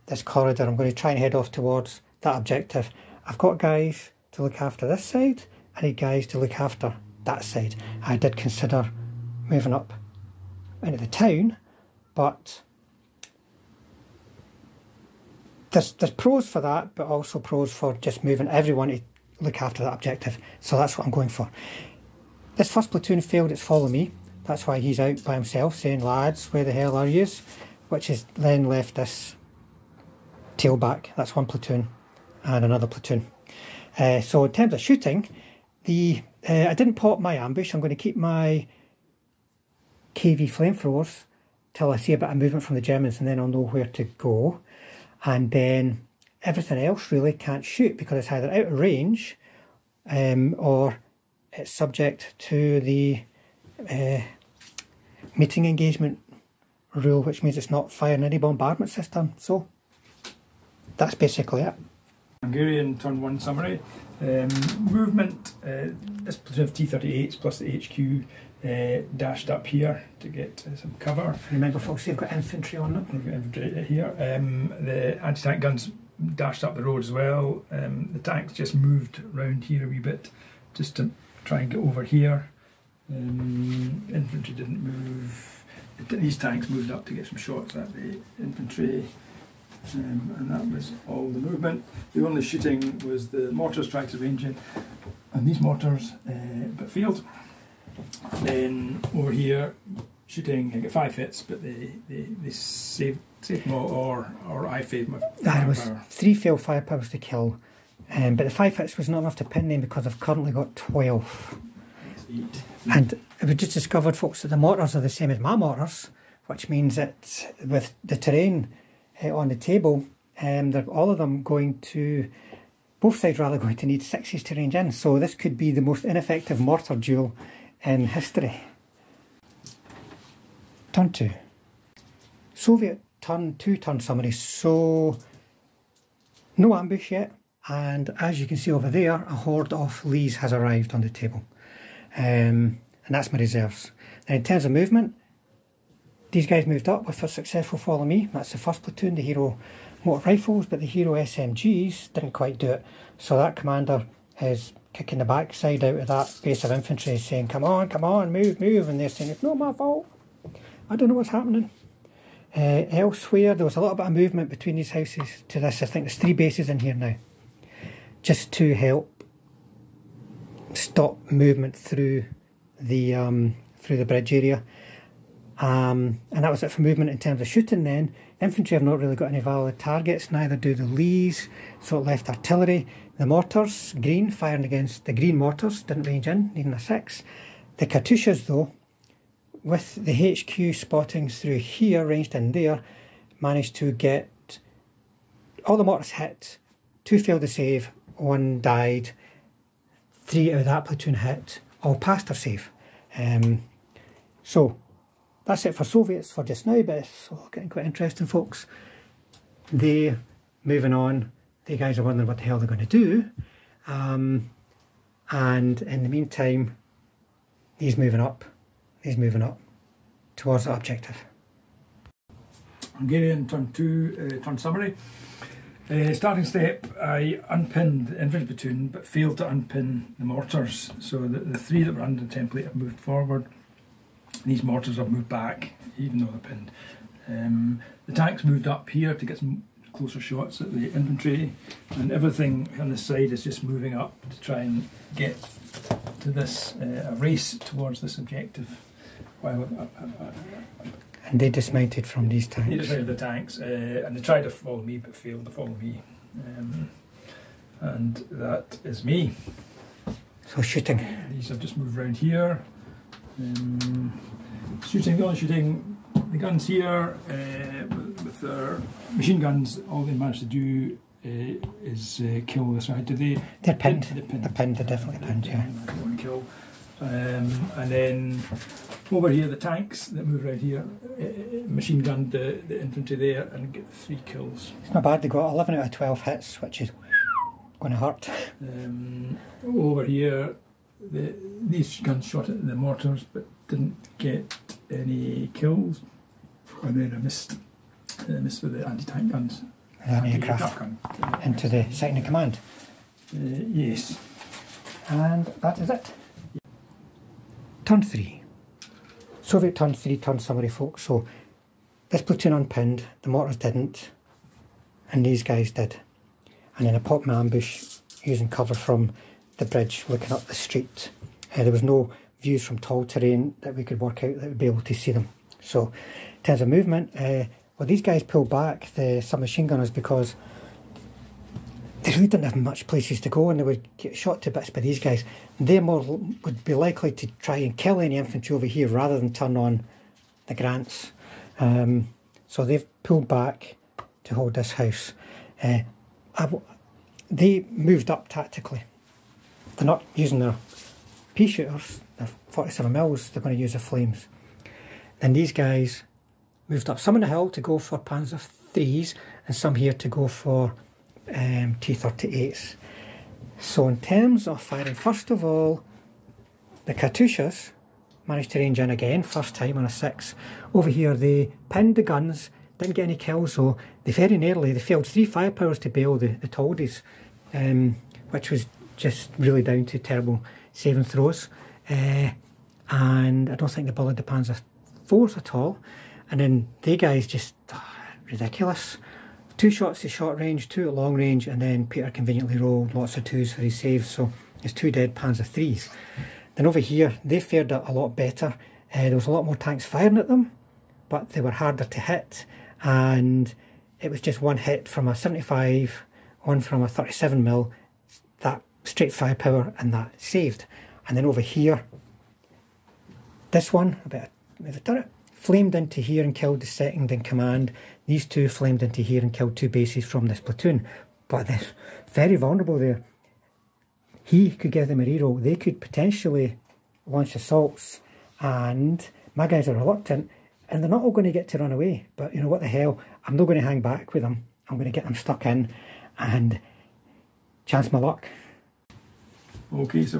this corridor. I'm going to try and head off towards that objective. I've got guys to look after this side, I need guys to look after that side. I did consider moving up into the town, but there's pros for that, but also pros for just moving everyone to look after that objective. So that's what I'm going for. This first platoon failed its follow me. That's why he's out by himself saying, lads, where the hell are yous? Which has then left this tailback. That's one platoon and another platoon. So in terms of shooting, I didn't pop my ambush. I'm going to keep my KV flamethrowers till I see a bit of movement from the Germans, and then I'll know where to go. And then everything else really can't shoot because it's either out of range or it's subject to the meeting engagement rule, which means it's not firing any bombardment system. So that's basically it. Hungarian turn 1 summary. Movement, this platoon of T38s plus the HQ dashed up here to get some cover. Remember folks, they've got infantry on them. They've got infantry here. The anti-tank guns dashed up the road as well. The tanks just moved round here a wee bit just to try and get over here. Infantry didn't move. These tanks moved up to get some shots at the infantry. And that was all the movement. The only shooting was the mortars trying to range in, and these mortars but failed. Then over here, shooting, I got 5 hits, but they saved them all, or I failed my firepower. There was 3 failed firepowers to kill, but the 5 hits was not enough to pin them because I've currently got 12. And we just discovered, folks, that the mortars are the same as my mortars, which means that with the terrain on the table, they're all of them going to, both sides rather, going to need 6s to range in. So this could be the most ineffective mortar duel in history. Turn 2. Soviet turn 2 turn summary. So no ambush yet, and as you can see over there, a horde of Lees has arrived on the table, and that's my reserves. Now in terms of movement, these guys moved up with a successful follow me. That's the first platoon, the Hero motor rifles, but the Hero SMGs didn't quite do it. So that commander is kicking the backside out of that base of infantry, saying, come on, move, and they're saying, it's not my fault. I don't know what's happening. Elsewhere, there was a little bit of movement between these houses to this. I think there's 3 bases in here now, just to help stop movement through the bridge area. And that was it for movement in terms of shooting then. Infantry have not really got any valid targets, neither do the Lees, so it left artillery. The mortars, green, firing against the green mortars, didn't range in, needing a 6. The Katyushas though, with the HQ spottings through here, ranged in there, managed to get all the mortars hit, 2 failed to save, 1 died, 3 out of that platoon hit, all passed their save. So that's it for Soviets for just now, but it's getting quite interesting, folks. They moving on. The guys are wondering what the hell they're going to do. And in the meantime, he's moving up towards the objective. Hungarian turn 2, turn summary. Starting step, I unpinned the infantry platoon but failed to unpin the mortars. So the 3 that were under the template have moved forward. These mortars have moved back, even though they're pinned. The tanks moved up here to get some closer shots at the infantry, and everything on the side is just moving up to try and get to this a race towards this objective. And they dismounted from these tanks. They dismounted the tanks, and they tried to follow me but failed to follow me. And that is me. So shooting. These have just moved around here. Shooting the guns here with their machine guns. All they managed to do is kill this guy. They're pinned. They're definitely pinned, yeah. Kill. And then over here, the tanks that move around here machine gunned the infantry there and get 3 kills. It's not bad. They got 11 out of 12 hits, which is going to hurt. Over here, these guns shot at the mortars but didn't get any kills, and then I missed with the anti-tank guns. The anti-aircraft gun into the second in command. Yes. And that is it. Turn 3. Soviet turn 3, turn summary, folks. So this platoon unpinned, the mortars didn't, and these guys did. And then I popped my ambush using cover from the bridge, looking up the street. There was no views from tall terrain that we could work out that would be able to see them. So in terms of movement, well, these guys pulled back, the submachine gunners, because they really didn't have much places to go and they would get shot to bits by these guys. They would be likely to try and kill any infantry over here rather than turn on the Grants. So they've pulled back to hold this house. They moved up tactically. They're not using their pea shooters, their 47mm, they're going to use their flames. Then these guys moved up some on the hill to go for Panzer IIIs and some here to go for T38s. So in terms of firing, first of all, the Katyushas managed to range in again, first time on a 6. Over here they pinned the guns, didn't get any kills, so they very nearly, they failed 3 firepowers to bail the Toldies, which was just really down to terrible saving throws. And I don't think they bullied the Panzer IVs at all. And then they guys just, ridiculous. 2 shots at short range, 2 at long range, and then Peter conveniently rolled lots of 2s for his saves, so it's 2 dead Panzer IIIs. Then over here, they fared a lot better. There was a lot more tanks firing at them, but they were harder to hit, and it was just 1 hit from a 75, 1 from a 37mm, that straight firepower, and that saved. And then over here, this one, with a turret, flamed into here and killed the second in command. These 2 flamed into here and killed 2 bases from this platoon. But they're very vulnerable there. He could give them a reroll. They could potentially launch assaults. And my guys are reluctant. And they're not all going to get to run away. But you know what the hell. I'm not going to hang back with them. I'm going to get them stuck in. And chance my luck. Okay, so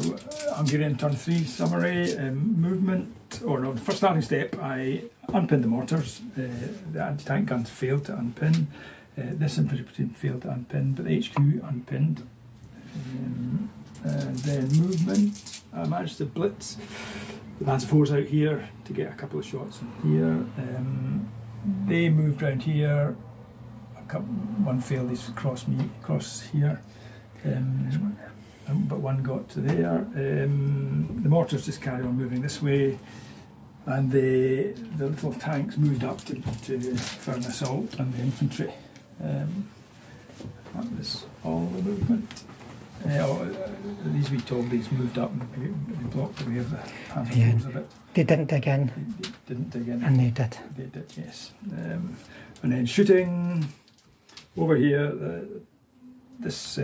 Hungarian turn 3 summary, movement, or no, the first starting step, I unpinned the mortars. The anti-tank guns failed to unpin. This infantry platoon failed to unpin, but the HQ unpinned. And then movement, I managed to blitz the Panzer IVs out here to get a couple of shots in here. They moved around here. One failed, he's across here. But one got to there. The mortars just carry on moving this way, and the little tanks moved up for an assault on the infantry. That was all the movement. These wee togglies moved up and they blocked the way of the Panzer IVs a bit. They didn't dig in. They didn't dig in. And they did. They did, yes. And then shooting over here, this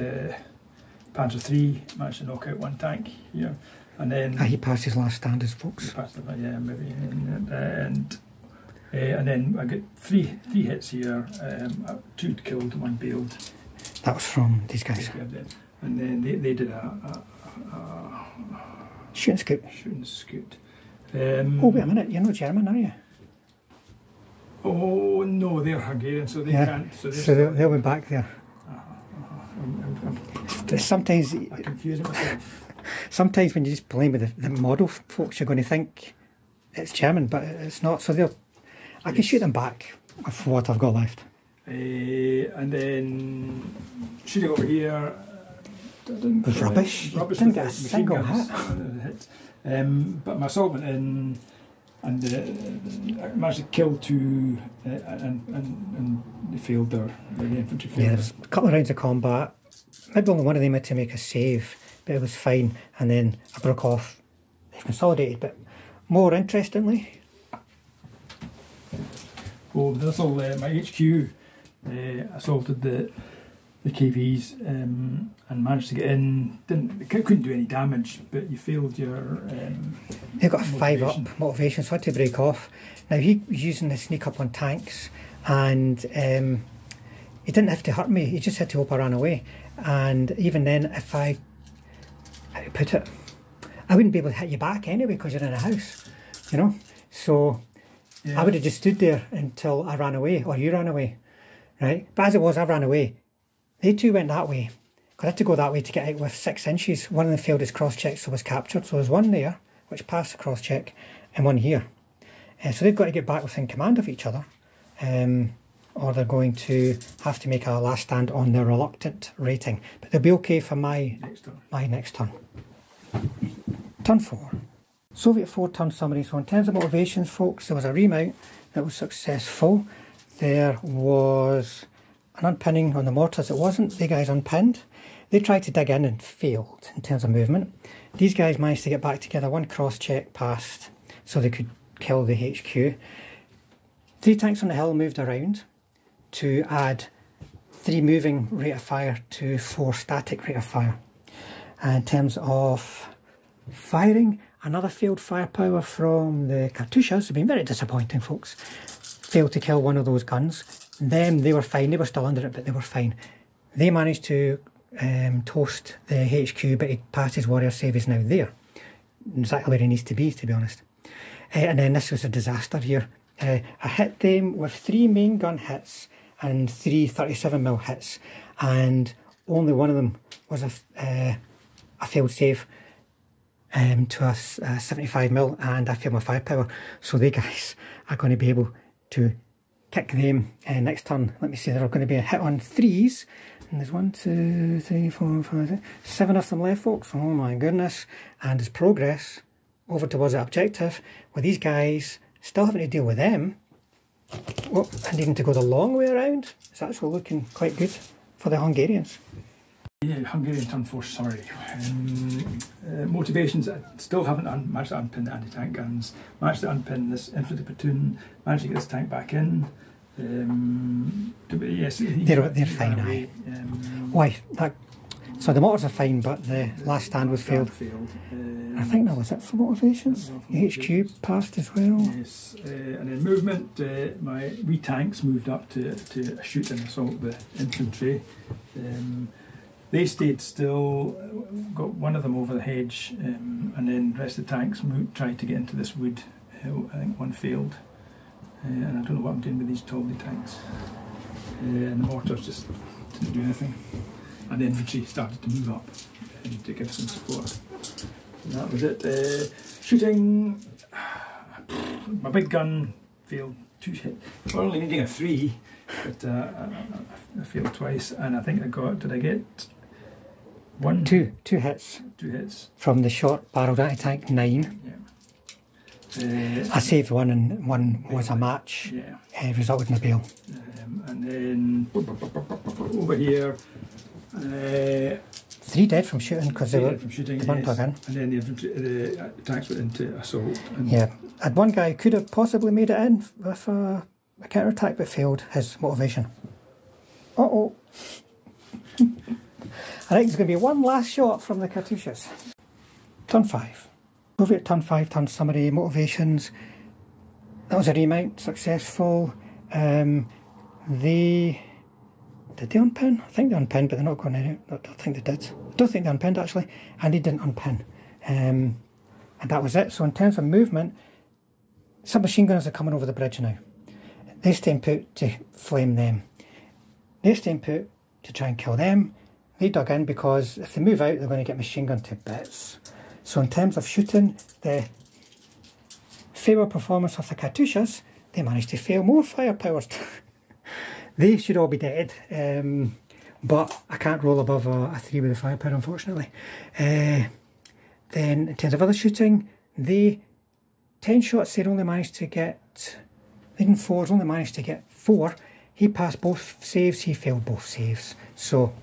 Panzer III managed to knock out one tank here, and then he passed his last standards, folks. He passed it, yeah, maybe, and then I got three hits here. 2 killed, 1 bailed. That was from these guys. And then they did a shoot and scoot. Shoot and scoot. Oh wait a minute, you're not German, are you? Oh no, they're Hungarian, so they can't. So they'll be back there. Sometimes I confuse myself. Sometimes when you just play with the model, folks, you're going to think it's German, but it's not. So I can shoot them back with what I've got left. And then shooting over here. It was rubbish. Didn't get a single hit. But my assault went in, and I managed to kill 2, and they failed the infantry failed. Yeah, there was a couple of rounds of combat. Maybe only one of them had to make a save, but it was fine. And then I broke off. They've consolidated, but more interestingly, my HQ assaulted the KVs and managed to get in. Couldn't do any damage, but you failed your. They got a 5-up motivation, so I had to break off. Now he was using the sneak up on tanks, and he didn't have to hurt me. He just had to hope I ran away. And even then, if I put it, I wouldn't be able to hit you back anyway because you're in a house, you know. So yeah. I would have just stood there until I ran away or you ran away, right? But as it was, I ran away. They 2 went that way. I had to go that way to get out with 6 inches. One of them failed his cross-check, so was captured. So there's one there, which passed the cross-check, and one here. So they've got to get back within command of each other, or they're going to have to make a last stand on their reluctant rating. But they'll be okay for my next turn. Turn 4. Soviet 4-turn summary. So in terms of motivations, folks, there was a remount that was successful. There was an unpinning on the mortars. It wasn't. The guys unpinned. They tried to dig in and failed in terms of movement. These guys managed to get back together. 1 cross-check passed, so they could kill the HQ. 3 tanks on the hill moved around to add 3 moving rate of fire to 4 static rate of fire. And in terms of firing, another failed firepower from the Katyushas. It's been very disappointing, folks. Failed to kill one of those guns. Them, they were fine. They were still under it, but they were fine. They managed to toast the HQ, but he passed his warrior save. He's now there. Exactly where he needs to be honest. And then this was a disaster here. I hit them with 3 main gun hits and 3 37mm hits, and only one of them was a failed save to a 75mm, and I failed my firepower. So they guys are going to be able to kick them next turn. Let me see, they're going to be a hit on 3s, and there's 1, 2, 3, 4, 5, 6, 7 of them left, folks. Oh my goodness. And there's progress over towards the objective, with these guys still having to deal with them. Oh, and needing to go the long way around. It's actually looking quite good for the Hungarians. Yeah, Hungarian turn 4, sorry. Motivations, I still haven't managed to unpin the anti-tank guns, managed to unpin this infantry platoon, managed to get this tank back in. Yes, they're fine, aye. So the mortars are fine, but the last stand was failed. I think that was it for motivations. HQ passed as well. Yes, and then movement, my wee tanks moved up to shoot and assault the infantry. They stayed still, got one of them over the hedge, and then the rest of the tanks tried to get into this wood. I think one failed, and I don't know what I'm doing with these Tolly tanks. And the mortars just didn't do anything. And the infantry started to move up to give some support. And that was it. Shooting, my big gun failed 2 hits. We're only needing a 3, but I failed twice. And I think did I get 1? 2 hits. 2 hits. From the short barreled anti-tank 9. Yeah. I saved one, and one was a match. Yeah. Resulted in a bail. And then over here, 3 dead from shooting because they weren't dug in. And then the tanks went into assault. And yeah, I had one guy who could have possibly made it in with a counter-attack but failed his motivation. Uh-oh. I think there's going to be one last shot from the Katyushas. Turn 5. Soviet turn 5, turn summary, motivations. That was a remount, successful. Did they unpin? I think they unpinned, but they're not going anywhere. I don't think they did. I don't think they unpinned actually, and they didn't unpin. And that was it. So in terms of movement, submachine gunners are coming over the bridge now. They stay put to flame them. They stay put to try and kill them. They dug in because if they move out, they're going to get machine gunned to bits. So in terms of shooting, the fairer performance of the Katyushas, they managed to fail more firepower. They should all be dead, but I can't roll above a 3 with a firepower, unfortunately. Then in terms of other shooting, 10 shots they only managed to get, they didn't 4s, only managed to get 4. He passed both saves, he failed both saves. So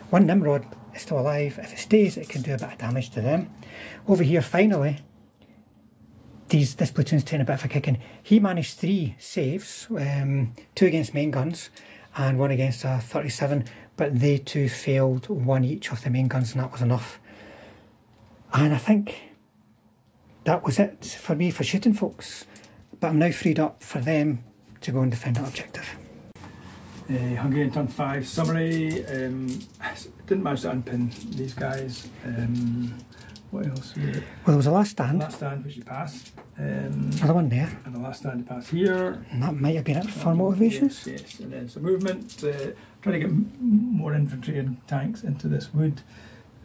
one Nimrod is still alive. If it stays, it can do a bit of damage to them. Over here, finally, this platoon's taking a bit of a kicking. He managed 3 saves, 2 against main guns and 1 against a 37, but they 2 failed 1 each of the main guns, and that was enough. And I think that was it for me for shooting, folks. But I'm now freed up for them to go and defend that objective. Hungarian turn 5 summary. Didn't manage to unpin these guys. What else? Well, there was a last stand. Last stand which you passed. Another one there. And the last stand you passed here. And that might have been it for motivations. Yes. And then some movement. Trying to get more infantry and tanks into this wood.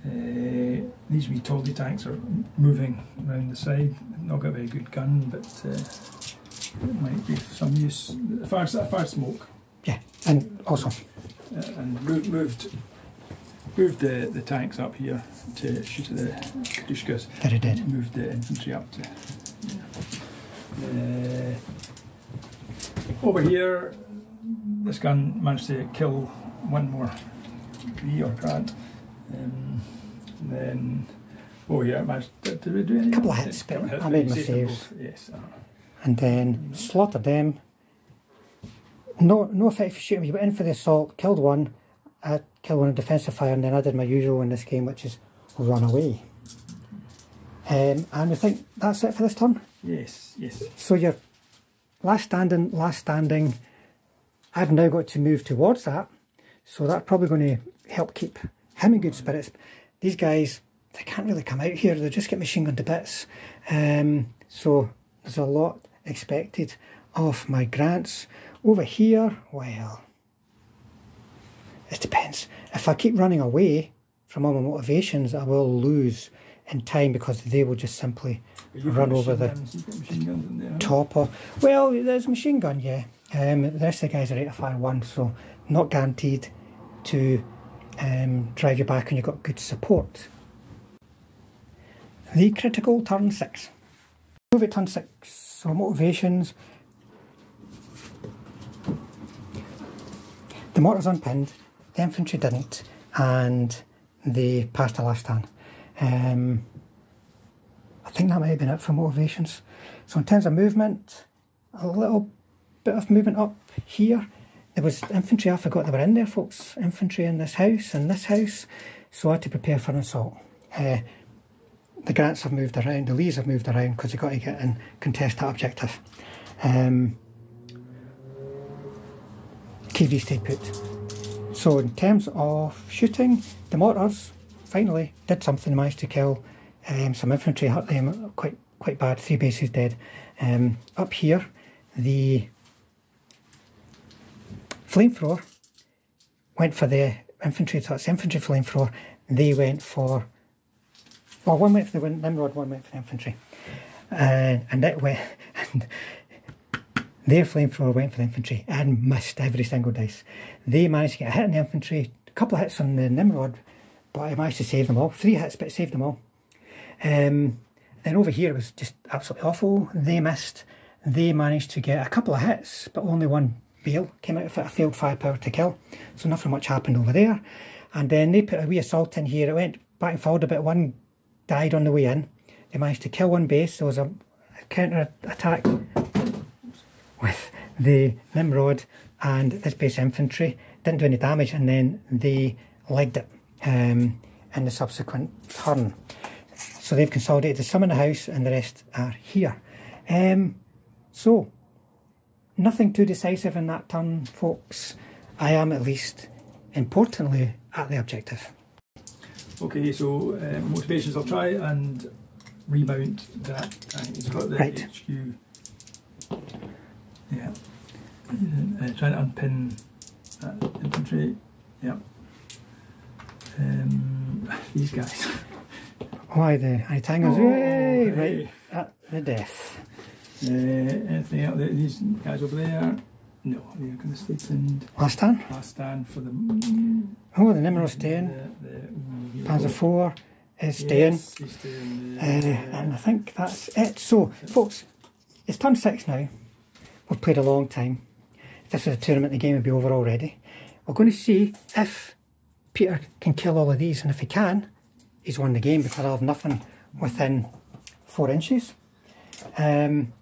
These wee Toldy tanks are moving around the side. Not got a very good gun, but it might be of some use. Fire smoke. Yeah, and also. And moved the tanks up here to shoot at the Katyushkas. Very dead. Moved the infantry up to. Over here, this gun managed to kill 1 more bee or grad. Then over here, managed to do anything? A couple of hits, but I made my saves. Yes. And then slaughtered them. No effective shooting. We went in for the assault, killed 1. I killed 1 in defensive fire, and then I did my usual in this game, which is run away. And I think that's it for this turn. Yes. So your last standing. I've now got to move towards that, so that's probably going to help keep him in good spirits. These guys, they can't really come out here. They just get machine gunned to bits. So there's a lot expected of my grants. Over here, well, it depends. If I keep running away from all my motivations, I will lose in time because they will just simply run over the top of. Well, there's a machine gun, yeah. The rest of the guys are rate of fire 1, so not guaranteed to drive you back when you've got good support. The critical turn 6. Soviet turn 6, so motivations. The mortars unpinned, the infantry didn't, and they passed the last stand. I think that might have been it for motivations. So in terms of movement, a little bit of movement up here. There was infantry, I forgot they were in there, folks. Infantry in this house and this house. So I had to prepare for an assault. The grants have moved around, the Lees have moved around because they've got to get and contest that objective. KV stayed put. So in terms of shooting, the mortars finally did something, managed to kill some infantry, hurt them quite bad, 3 bases dead. Up here, the flamethrower went for the infantry, so it's infantry flamethrower. They went for, well, one went for the Nimrod, one went for the infantry. And it went, and their flamethrower went for the infantry and missed every single dice. They managed to get a hit on the infantry, a couple of hits on the Nimrod, but I managed to save them all. 3 hits, but saved them all. Then over here it was just absolutely awful. They missed. They managed to get a couple of hits, but only one bale came out of it, a failed firepower to kill. So nothing much happened over there. And then they put a wee assault in here. It went back and forward a bit. One died on the way in. They managed to kill one base. There was a counter attack with the Nimrod and this base infantry. Didn't do any damage, and then they legged it in the subsequent turn. So they've consolidated some in the house and the rest are here. So nothing too decisive in that turn, folks. I am at least importantly at the objective. Okay, so motivations, I'll try and remount that. He's got the right. HQ. Yeah. Trying to unpin that infantry. Yeah. These guys. Why the Itangos? Oh, right at the death. Anything else? These guys over there? No, they're going to stay pinned. Last stand? Last stand for the... Oh, the Nimrod's staying. Panzer IV is staying. Yes, he's staying. And I think that's it. So, folks, it's turn 6 now. We've played a long time. If this was a tournament, the game would be over already. We're going to see if Peter can kill all of these, and if he can, he's won the game, because I'll have nothing within 4 inches. And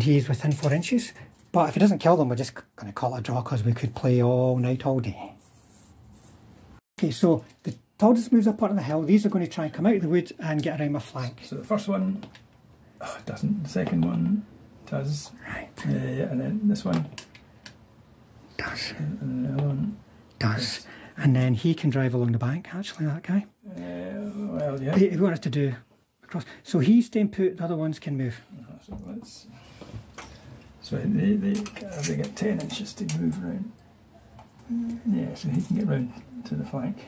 he's within 4 inches. But if he doesn't kill them, we're just going to call it a draw, because we could play all night, all day. Okay, so the tallest moves up onto the hill. These are going to try and come out of the wood and get around my flank. So the first one doesn't. The second one does. Right. And then this one does. And then the other one does. And then he can drive along the bank, actually, that guy. Well, yeah. He wanted to do across. So he's staying put, the other ones can move. So let's... So they get 10 inches to move around. Yeah, so he can get round to the flank.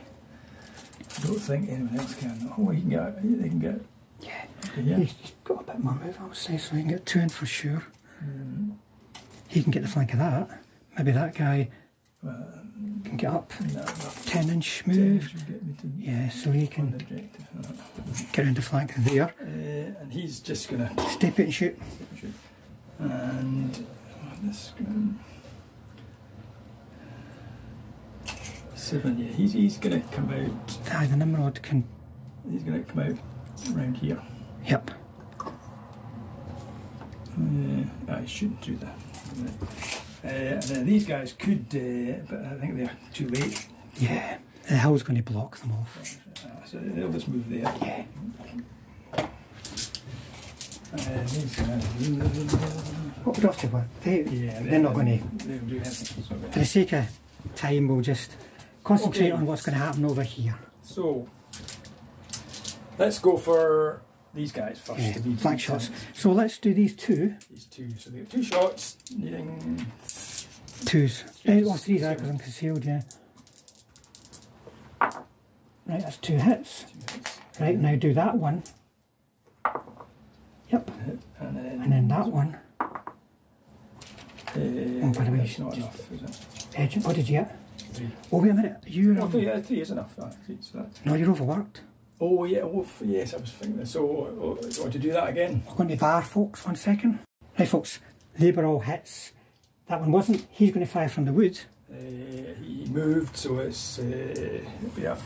I don't think anyone else can. Oh, he can get. They can get. Yeah, yeah. He's got a bit more move, I would say, so he can get 2 in for sure. He can get the flank of that. Maybe that guy can get up. No, 10-inch move. 10 get me to yeah, so he can get around the flank there. And he's just gonna stay put and shoot. And this one. 7, yeah, he's going to come out. Aye, the Nimrod can. He's going to come out around here. Yep. I shouldn't do that. And then these guys could, but I think they're too late. Yeah, the hill's going to block them off. So they'll just move there. Yeah. What would have to work? They're not going to. They'll do anything. For the sake of time, we'll just concentrate on what's going to happen over here. So, let's go for these guys first. Yeah, flank shots. So let's do these two. These two. So they got 2 shots, needing 2s. Well, 3s because I'm concealed, yeah. Right, that's 2 hits. 2 hits. Right, now do that one. Yep. And then that one. Oh, by the way, that's not enough, is it? What did you get? 3. Oh, wait a minute. You're. No, 3 is enough. 3, so that's... No, you're overworked. Oh, yeah. Oh, yes, I was thinking. So, do you want to do that again? We're going to VAR, folks. 1 second. Right, folks. They were all hits. That one wasn't. He's going to fire from the wood. He moved, so it's it'll be a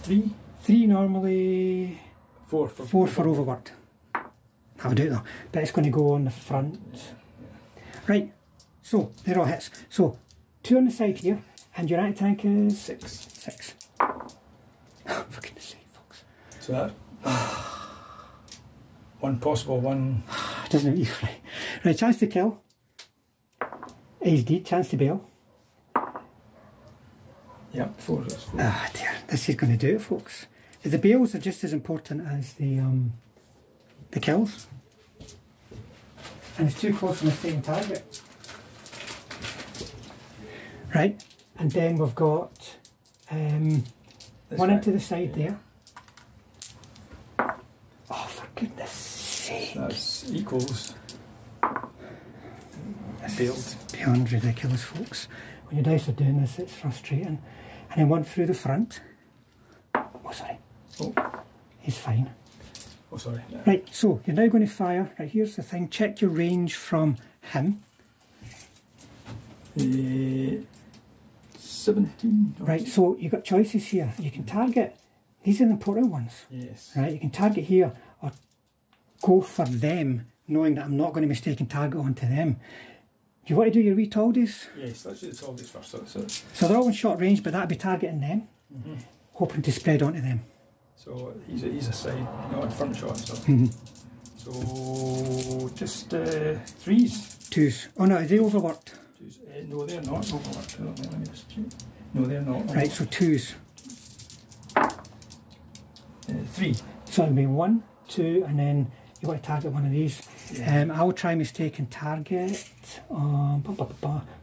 3. 3 normally. 4 for overworked. That'll do it though. But it's going to go on the front. Right. So they're all hits. So 2 on the side here, and your anti-tank is 6. For goodness sake, folks. So that one possible one. Doesn't it? Right, chance to kill. He's dead. Chance to bail. Yep, 4 is 4. Ah dear, this is going to do it, folks. The bales are just as important as the kills. And it's too close to mistaking target. Right, and then we've got one into the side there. Oh, for goodness sake. That's equals failed. Beyond ridiculous, folks. When your dice are doing this, it's frustrating. And then one through the front. Oh, sorry. Oh. He's fine. Oh, sorry. Yeah. Right, so you're now going to fire. Right, here's the thing. Check your range from him. 17. Right, so you've got choices here. You can target. These are the important ones. Yes. Right, you can target here or go for them, knowing that I'm not going to mistake target onto them. Do you want to do your wee toldies? Yes, let's do the toldies first. So they're all in short range, but that'll be targeting them, hoping to spread onto them. So he's a side, not in front shot. So, so just 3s. 2s. Oh no, are they overworked? 2s. No, they're not overworked. Let me just check. No, they're not. Right, so 2s. 3. So it'll be 1, 2, and then you want to target one of these. Yeah. I will try mistaken target for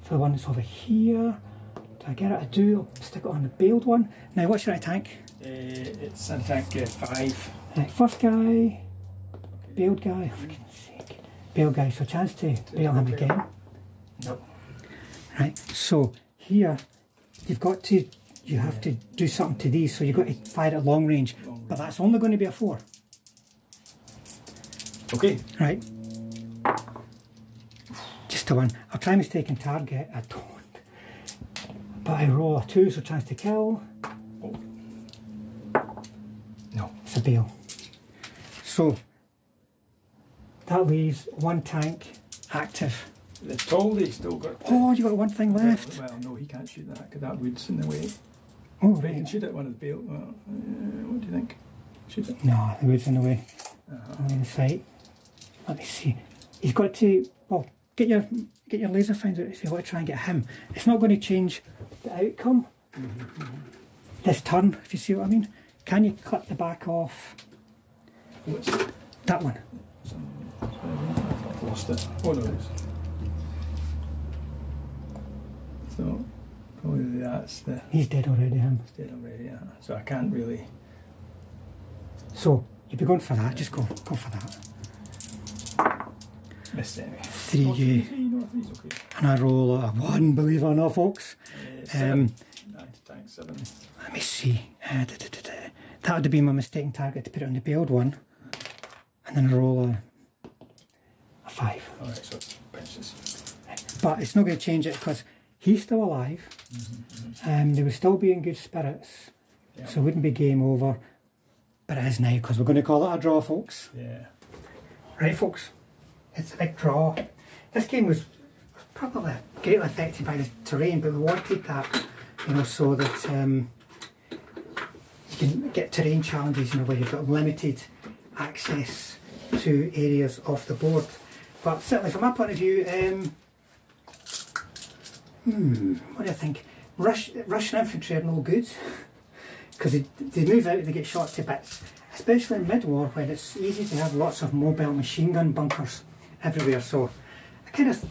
the one that's over here. Do I get it? I do. I'll stick it on the bailed one. Now, what's your tank? It's anti-tank 5. Right, first guy, bailed guy. For goodness sake, bailed guy. So chance to bail him again. No. Right. So here, you have to do something to these. So you've got to fire at long range, but that's only going to be a 4. Okay. Right. Just a 1. I'll try mistaken target. I don't. But I roll a 2, so chance to kill. Oh. No. It's a bail. So that leaves 1 tank active. The Toldy still got. Oh, you got 1 thing left. Well, no, he can't shoot that because that wood's in the way. Oh, He can right. shoot it one of the bail. Well, what do you think? Shoot it. No, the wood's in the way. On the sight. Let me see. He's got to. Well, get your laser finder if you want to try and get him. It's not going to change the outcome. This turn, if you see what I mean. Can you clip the back off? What's it? That one. I've lost it. Oh no, it is. So probably that's the. He's dead already, him. It's dead already. Yeah. So I can't really. So you'd be going for that. Just go for that. Missed it anyway. 3 Oh, you. 3's okay. And I roll a 1, believe it or not, folks. 7. Anti-tank 7. Let me see. That would have been my mistaken target to put it on the bailed one. And then roll a 5. Alright, so it's benches. But it's not going to change it because he's still alive. They would still be in good spirits. Yeah. So it wouldn't be game over. But it is now because we're going to call it a draw, folks. Yeah. Right, folks. It's a big draw. This game was probably greatly affected by the terrain, but we wanted that, you know, so that you can get terrain challenges, you know, where you've got limited access to areas of the board. But certainly from my point of view, what do you think? Russian infantry are no good because they move out, they get shot to bits, especially in mid-war when it's easy to have lots of mobile machine gun bunkers everywhere. So I kind of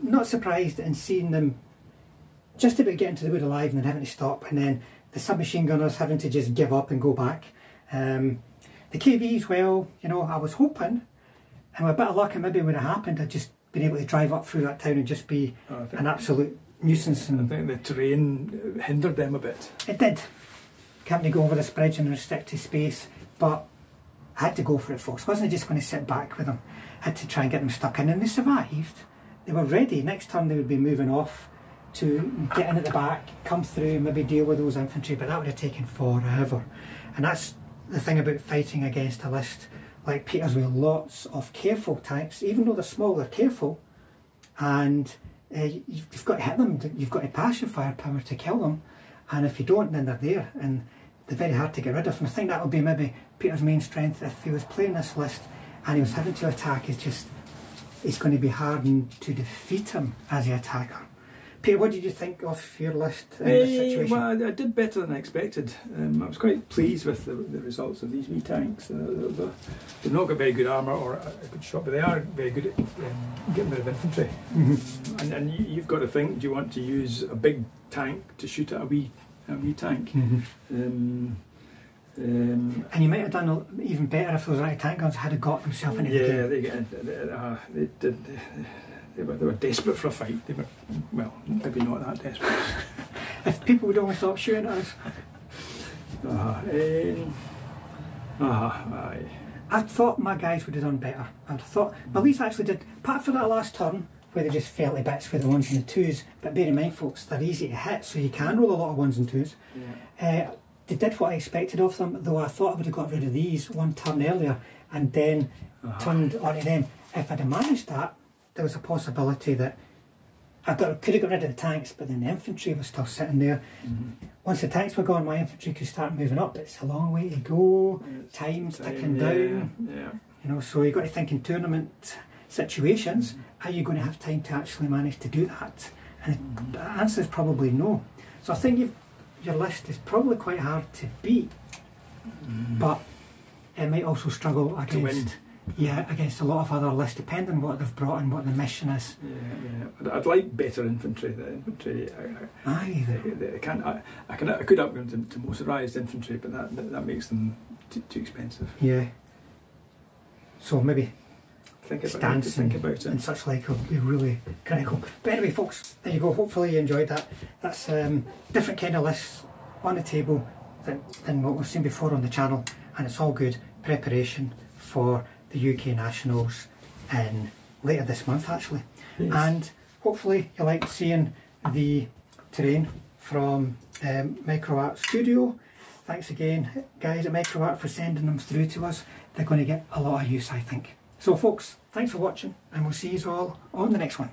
not surprised in seeing them just about getting to the wood alive and then having to stop, and then the submachine gunners having to just give up and go back. The KVs, well, you know, I was hoping, and with a bit of luck, it maybe would have happened, I'd just been able to drive up through that town and just be an absolute nuisance. And I think the terrain hindered them a bit. it did. Having to go over this bridge in restricted space, but I had to go for it, folks. I wasn't just going to sit back with them. I had to try and get them stuck in, and they survived. They were ready. Next turn they would be moving off to get in at the back, come through, maybe deal with those infantry, but that would have taken forever. And that's the thing about fighting against a list like Peter's with lots of careful tanks. Even though they're small, they're careful, and you've got to hit them. You've got to pass your firepower to kill them, and if you don't, then they're there, and they're very hard to get rid of. And I think that would be maybe Peter's main strength if he was playing this list and he was having to attack. It's going to be hardened to defeat him as the attacker. Peter, what did you think of your list in this situation? Well, I did better than I expected. I was quite pleased with the results of these wee tanks. They've not got very good armour or a good shot, but they are very good at getting rid of infantry. Mm-hmm. And you've got to think, do you want to use a big tank to shoot at a wee tank? Mm-hmm. And you might have done even better if those anti-tank guns had got themselves into the game. They did. They were desperate for a fight. They were, well, maybe not that desperate. If people would only stop shooting at us. Aye. I thought my guys would have done better. I thought my leads actually did, apart from that last turn where they just fell to bits with the ones and the twos. But bear in mind, folks, they're easy to hit, so you can roll a lot of ones and twos. Yeah. They did what I expected of them, though I thought I would have got rid of these one turn earlier and then turned onto them. If I'd have managed that, there was a possibility that could have got rid of the tanks, but then the infantry was still sitting there. Mm-hmm. Once the tanks were gone, my infantry could start moving up. It's a long way to go. Time's ticking down. Yeah. You know, so you've got to think in tournament situations, are you going to have time to actually manage to do that? And the answer is probably no. So I think your list is probably quite hard to beat, but it might also struggle against against a lot of other lists, depending on what they've brought and what the mission is. Yeah. I'd like better infantry. The infantry, I could upgrade them to motorised infantry, but that makes them too expensive. Yeah. So maybe stance and such like will be really critical. But anyway, folks, there you go. Hopefully you enjoyed that. That's different kind of lists on the table than what we've seen before on the channel, and it's all good preparation for the UK Nationals in later this month actually. Yes. And hopefully you like seeing the terrain from Micro Art Sudio. Thanks again guys at Micro Art for sending them through to us. They're going to get a lot of use, I think. So folks, thanks for watching, and we'll see you all on the next one.